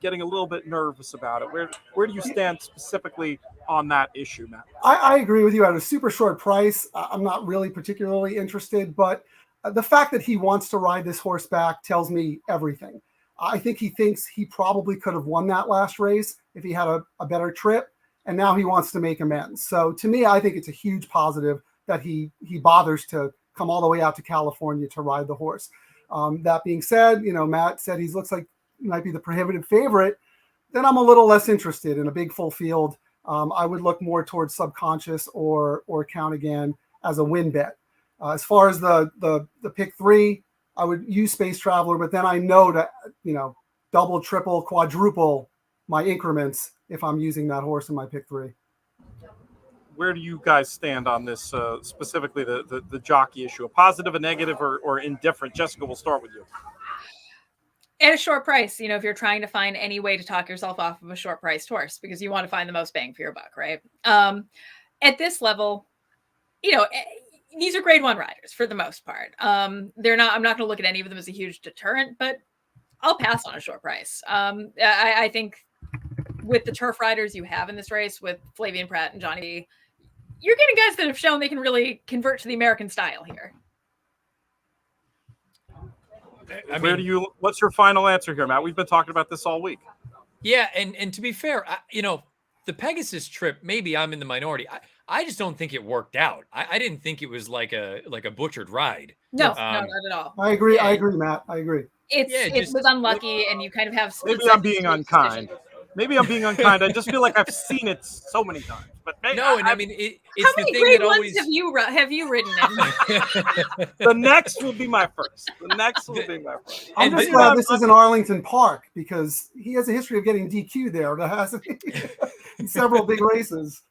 getting a little bit nervous about it. Where do you stand specifically on that issue, Matt? I agree with you. At a super short price, I'm not really particularly interested, but the fact that he wants to ride this horse back tells me everything. I think he thinks he probably could have won that last race if he had a better trip, and now he wants to make amends. So to me, I think it's a huge positive that he bothers to come all the way out to California to ride the horse. That being said, Matt said he looks like he might be the prohibitive favorite. Then I'm a little less interested in a big full field. I would look more towards Subconscious or Count Again as a win bet. As far as the pick 3, I would use Space Traveler, but then I know to double, triple, quadruple my increments if I'm using that horse in my pick 3. Where do you guys stand on this, specifically the jockey issue? A positive, a negative, or indifferent? Jessica, we'll start with you. At a short price, if you're trying to find any way to talk yourself off of a short priced horse because you want to find the most bang for your buck, right? At this level, these are grade 1 riders for the most part. I'm not going to look at any of them as a huge deterrent, but I'll pass on a short price. I think with the turf riders you have in this race with Flavien Prat and Johnny B, you're getting guys that have shown they can really convert to the American style here. What's your final answer here, Matt? We've been talking about this all week. Yeah, and to be fair, the Pegasus trip, maybe I'm in the minority. I just don't think it worked out. I didn't think it was like a butchered ride. No, not at all. I agree. Yeah. I agree, Matt. I agree. It was unlucky, and you kind of have. Maybe I'm being unkind. I just feel like I've seen it so many times. But maybe, it's how many grade ones have you ridden in? The next will be my first. I'm just glad this is in Arlington Park because he has a history of getting DQ'd there. Hasn't he? In several big races.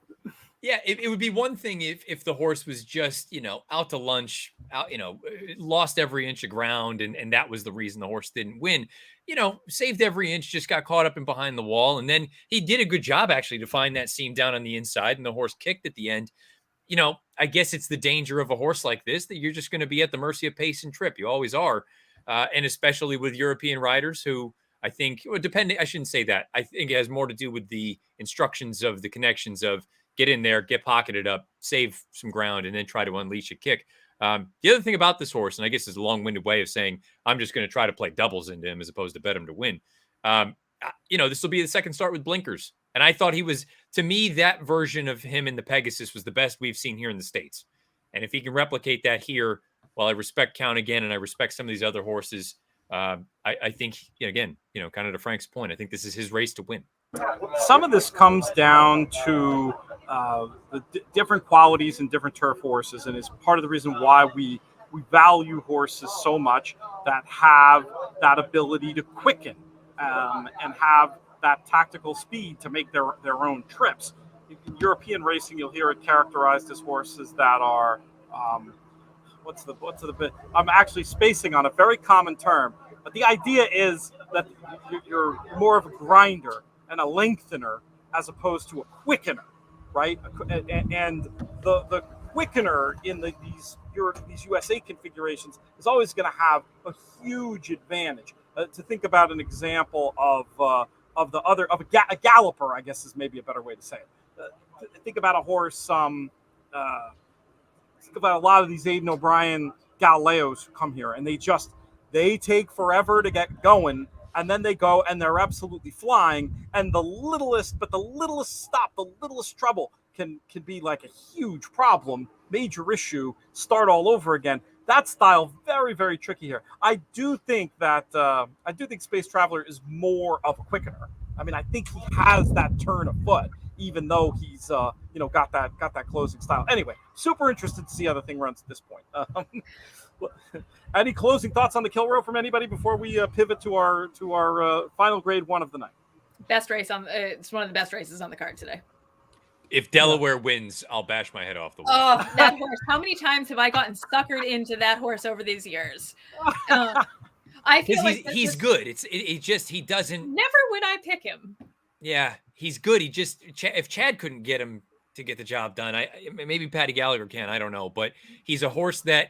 Yeah, it would be one thing if the horse was just, out to lunch, lost every inch of ground, and that was the reason the horse didn't win. Saved every inch, just got caught up in behind the wall. And then he did a good job, actually, to find that seam down on the inside, and the horse kicked at the end. I guess it's the danger of a horse like this that you're just going to be at the mercy of pace and trip. You always are. And especially with European riders who I think, I shouldn't say that. I think it has more to do with the instructions of the connections of get in there, get pocketed up, save some ground, and then try to unleash a kick. The other thing about this horse, and I guess it's a long-winded way of saying I'm just going to try to play doubles into him as opposed to bet him to win. This will be the second start with blinkers. And I thought he was, to me, that version of him in the Pegasus was the best we've seen here in the States. And if he can replicate that here, while I respect Count again, and I respect some of these other horses, I think, again, kind of to Frank's point, I think this is his race to win. Some of this comes down to the different qualities in different turf horses, and is part of the reason why we value horses so much that have that ability to quicken and have that tactical speed to make their own trips. In European racing, you'll hear it characterized as horses that are what's the bit? I'm actually spacing on a very common term, but the idea is that you're more of a grinder and a lengthener as opposed to a quickener, right? And the quickener in these USA configurations is always going to have a huge advantage. To think about an example of a galloper, I guess is maybe a better way to say it. Think about a horse. Think about a lot of these Aidan O'Brien Galileos who come here, and they take forever to get going. And then they go and they're absolutely flying. And the littlest stop, the littlest trouble can be like a huge problem, major issue, start all over again. That style, very, very tricky here. I do think Space Traveler is more of a quickener. I mean, I think he has that turn of foot, even though he's got that closing style. Anyway, super interested to see how the thing runs at this point. Any closing thoughts on the kill row from anybody before we pivot to our final grade 1 of the night? Best race it's one of the best races on the card today. If Delaware wins, I'll bash my head off the wall. Oh, that horse! How many times have I gotten suckered into that horse over these years? I feel like he's good. He doesn't. Never would I pick him. Yeah, he's good. If Chad couldn't get him to get the job done, maybe Patty Gallagher can. I don't know, but he's a horse that,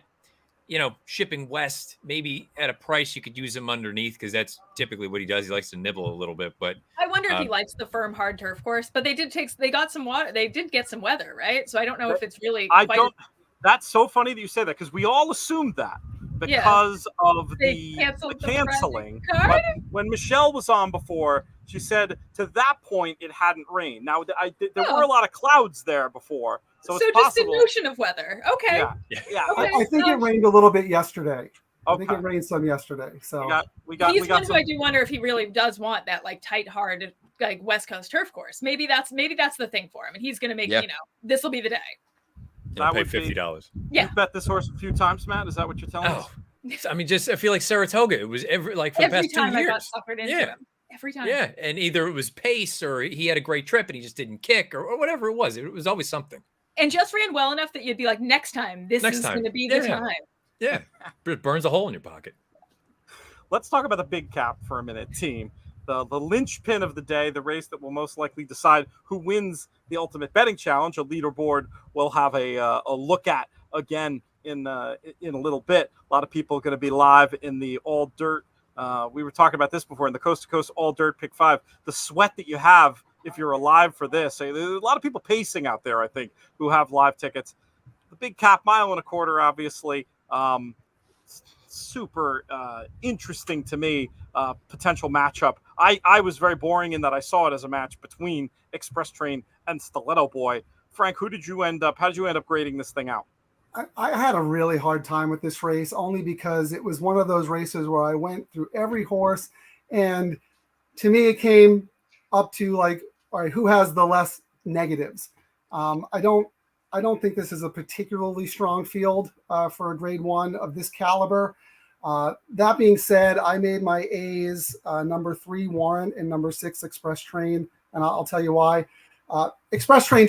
shipping west, maybe at a price you could use him underneath because that's typically what he does. He likes to nibble a little bit, but I wonder if he likes the firm, hard turf course. But they got some water. They did get some weather, right? So I don't know if it's really. That's so funny that you say that because we all assumed that because of the canceling. But when Michelle was on before, she said to that point it hadn't rained. Now there were a lot of clouds there before. So it's just possible. a notion of weather. Okay. Yeah. Okay. I think it rained a little bit yesterday. I think it rained some yesterday. So he's one who I do wonder if he really does want that like tight, hard, like West Coast turf course. Maybe that's the thing for him, and he's going to make this will be the day. That would pay $50. Yeah. You've bet this horse a few times, Matt. Is that what you're telling us? I mean, I feel like Saratoga. It was every the past 2 years. I got suckered into him. every time. Yeah, and either it was pace or he had a great trip and he just didn't kick or whatever it was. It was always something. And just ran well enough that you'd be like, next time, this is going to be the time. Yeah, it burns a hole in your pocket. Let's talk about the big cap for a minute, team. The linchpin of the day, the race that will most likely decide who wins the Ultimate Betting Challenge. A leaderboard we'll have a look at again in a little bit. A lot of people are going to be live in the all dirt. We were talking about this before in the Coast to Coast All Dirt Pick 5. The sweat that you have if you're alive for this. There's a lot of people pacing out there, I think, who have live tickets. The big cap, 1.25 miles, obviously. Super interesting to me, potential matchup. I was very boring in that I saw it as a match between Express Train and Stiletto Boy. Frank, how did you end up grading this thing out? I had a really hard time with this race only because it was one of those races where I went through every horse, and to me it came up to like, all right, who has the less negatives? I don't think this is a particularly strong field for a grade 1 of this caliber. That being said, I made my A's number 3 Warrant and number 6 Express Train, and I'll tell you why. Express Train,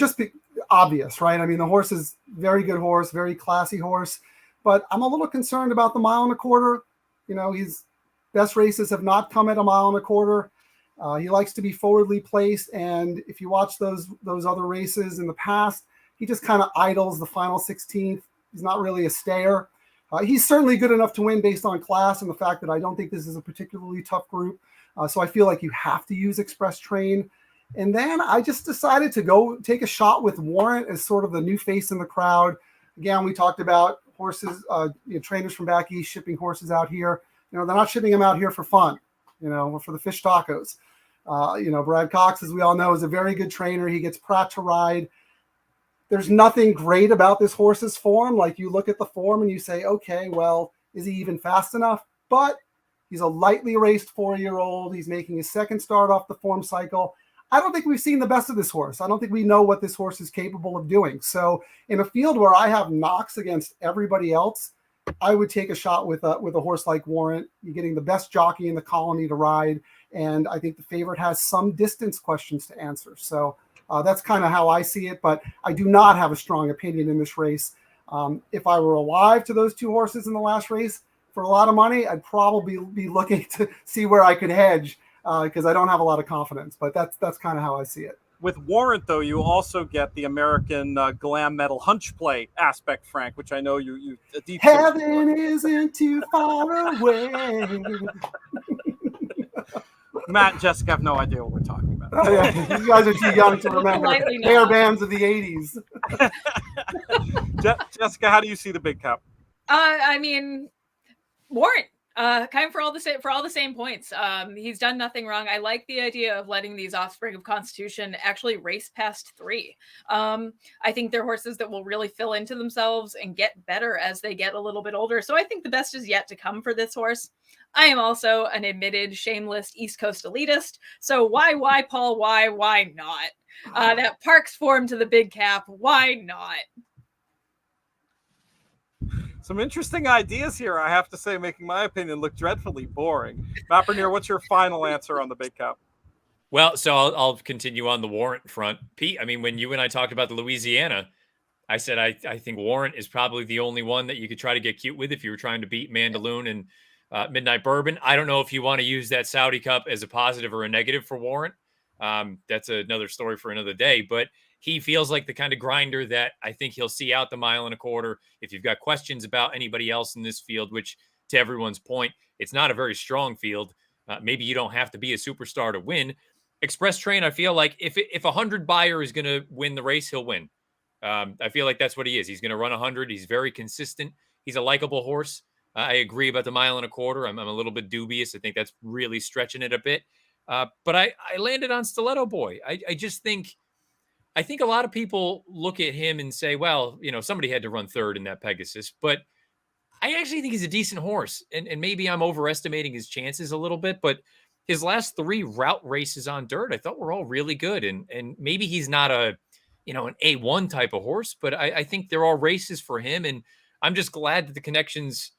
obvious, right? I mean, the horse is very good horse, very classy horse, but I'm a little concerned about the 1.25 miles. You know, his best races have not come at a 1.25 miles. He likes to be forwardly placed, and if you watch those other races in the past, he just kind of idles the final 16th. He's not really a stayer. He's certainly good enough to win based on class and the fact that I don't think this is a particularly tough group. So I feel like you have to use Express Train. And then I just decided to go take a shot with Warrant as sort of the new face in the crowd. Again, we talked about horses, trainers from back east shipping horses out here. They're not shipping them out here for fun, for the fish tacos. Brad Cox, as we all know, is a very good trainer. He gets Pratt to ride. There's nothing great about this horse's form. Like, you look at the form and you say, okay, well, is he even fast enough? But he's a lightly raced 4-year-old. He's making his second start off the form cycle. I don't think we've seen the best of this horse. I don't think we know what this horse is capable of doing. So in a field where I have knocks against everybody else, I would take a shot with a horse like Warrant. You're getting the best jockey in the colony to ride. And I think the favorite has some distance questions to answer. So that's kind of how I see it, but I do not have a strong opinion in this race. If I were alive to those 2 horses in the last race for a lot of money, I'd probably be looking to see where I could hedge because I don't have a lot of confidence, but that's kind of how I see it. With Warrant, though, you also get the American glam metal hunch play aspect, Frank, which I know you deep. Heaven isn't too far away. Matt and Jessica have no idea what we're talking about. Oh, yeah. You guys are too young to remember hair bands of the 80s. Jessica, how do you see the big cap? I mean, Warrant. Kind of for all the same points. He's done nothing wrong. I like the idea of letting these offspring of Constitution actually race past 3. I think they're horses that will really fill into themselves and get better as they get a little bit older. So I think the best is yet to come for this horse. I am also an admitted shameless East Coast elitist. So why, Paul? Why not? That Parks form to the big cap. Why not? Some interesting ideas here, I have to say, making my opinion look dreadfully boring. Matt Bernier, what's your final answer on the big cap? Well, so I'll continue on the Warrant front. Pete, I mean, when you and I talked about the Louisiana, I said I think Warrant is probably the only one that you could try to get cute with if you were trying to beat Mandaloon and Midnight Bourbon. I don't know if you want to use that Saudi Cup as a positive or a negative for Warrant. That's another story for another day, but he feels like the kind of grinder that I think he'll see out the 1.25 miles. If you've got questions about anybody else in this field, which to everyone's point, it's not a very strong field. Maybe you don't have to be a superstar to win. Express Train, I feel like if 100 buyer is going to win the race, he'll win. I feel like that's what he is. He's going to run 100. He's very consistent. He's a likable horse. I agree about the 1.25 miles. I'm a little bit dubious. I think that's really stretching it a bit. But I landed on Stiletto Boy. I think a lot of people look at him and say, well, somebody had to run third in that Pegasus, but I actually think he's a decent horse. And maybe I'm overestimating his chances a little bit, but his last 3 route races on dirt, I thought were all really good. And maybe he's not an A1 type of horse, but I think there are races for him. And I'm just glad that the connections,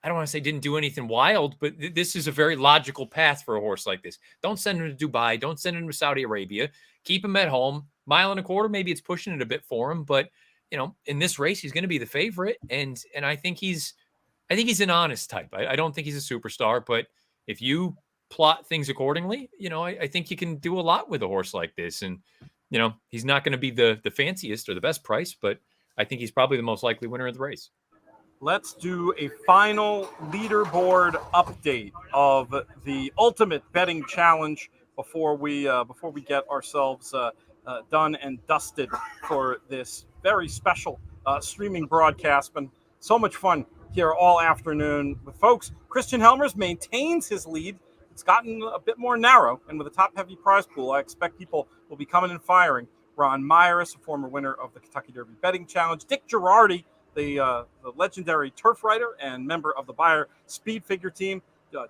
don't want to say didn't do anything wild, but this is a very logical path for a horse like this. Don't send him to Dubai. Don't send him to Saudi Arabia. Keep him at home. 1.25 miles, maybe it's pushing it a bit for him, but in this race, he's going to be the favorite. And I think he's an honest type. I don't think he's a superstar, but if you plot things accordingly, I think you can do a lot with a horse like this. And, he's not going to be the fanciest or the best price, but I think he's probably the most likely winner of the race. Let's do a final leaderboard update of the Ultimate Betting Challenge before we get ourselves done and dusted for this very special streaming broadcast. Been so much fun here all afternoon with folks. Christian Helmers maintains his lead. It's gotten a bit more narrow, and with a top-heavy prize pool, I expect people will be coming and firing. Ron Myers, a former winner of the Kentucky Derby Betting Challenge. Dick Girardi, the legendary turf rider and member of the Beyer Speed Figure team.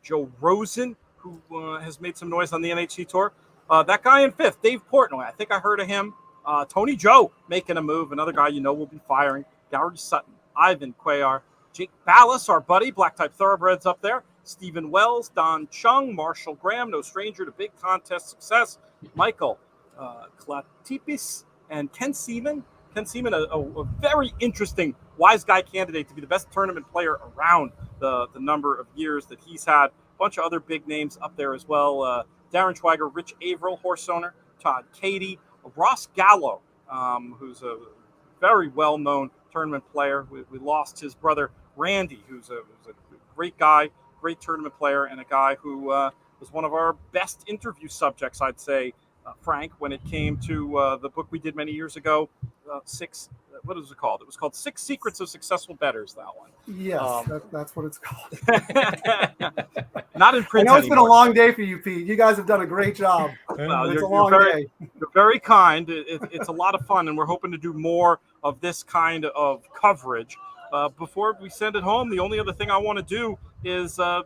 Joe Rosen, who has made some noise on the NHC Tour. That guy in fifth, Dave Portnoy. I think I heard of him. Tony Joe making a move. Another guy will be firing. Gary Sutton, Ivan Cuellar, Jake Ballas, our buddy, Black Type Thoroughbreds up there. Stephen Wells, Don Chung, Marshall Graham, no stranger to big contest success. Michael Klatipis and Ken Seaman. Ken Seaman, a very interesting wise guy candidate to be the best tournament player around the number of years that he's had. A bunch of other big names up there as well. Darren Schweiger, Rich Averill, horse owner, Todd Cady, Ross Gallo, who's a very well-known tournament player. We lost his brother, Randy, who's a great guy, great tournament player, and a guy who was one of our best interview subjects, I'd say, Frank, when it came to the book we did many years ago, what was it called? It was called 6 Secrets of Successful Bettors, that one. Yes, that's what it's called. Not in print I know it's anymore. been a long day for you, Pete. You guys have done a great job. Well, It's a long day. You're very kind. It's a lot of fun, and we're hoping to do more of this kind of coverage. Before we send it home, the only other thing I want to do is a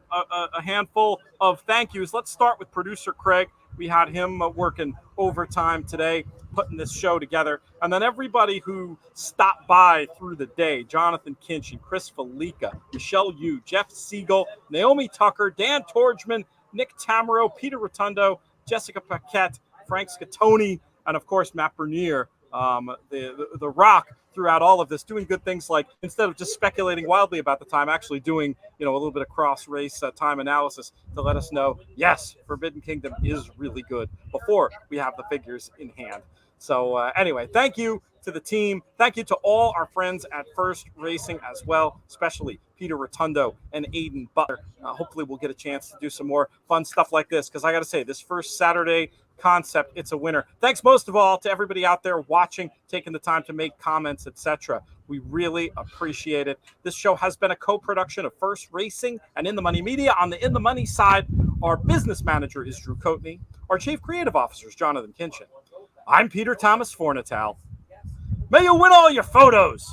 handful of thank yous. Let's start with producer Craig. We had him working overtime today, putting this show together. And then everybody who stopped by through the day, Jonathan Kinchin, Chris Felica, Michelle Yu, Jeff Siegel, Naomi Tucker, Dan Torgman, Nick Tamaro, Peter Rotundo, Jessica Paquette, Frank Scatoni, and of course, Matt Bernier, the rock throughout all of this, doing good things like, instead of just speculating wildly about the time, actually doing a little bit of cross race time analysis to let us know, yes, Forbidden Kingdom is really good before we have the figures in hand. So anyway, thank you to the team. Thank you to all our friends at First Racing as well, especially Peter Rotundo and Aiden Butler. Hopefully we'll get a chance to do some more fun stuff like this, because I got to say, this first Saturday concept, it's a winner. Thanks most of all to everybody out there watching, taking the time to make comments, etc. We really appreciate it. This show has been a co-production of First Racing and In the Money Media. On the In the Money side, our business manager is Drew Coatney. Our chief creative officer is Jonathan Kinchin. I'm Peter Thomas Fornatal. May you win all your photos.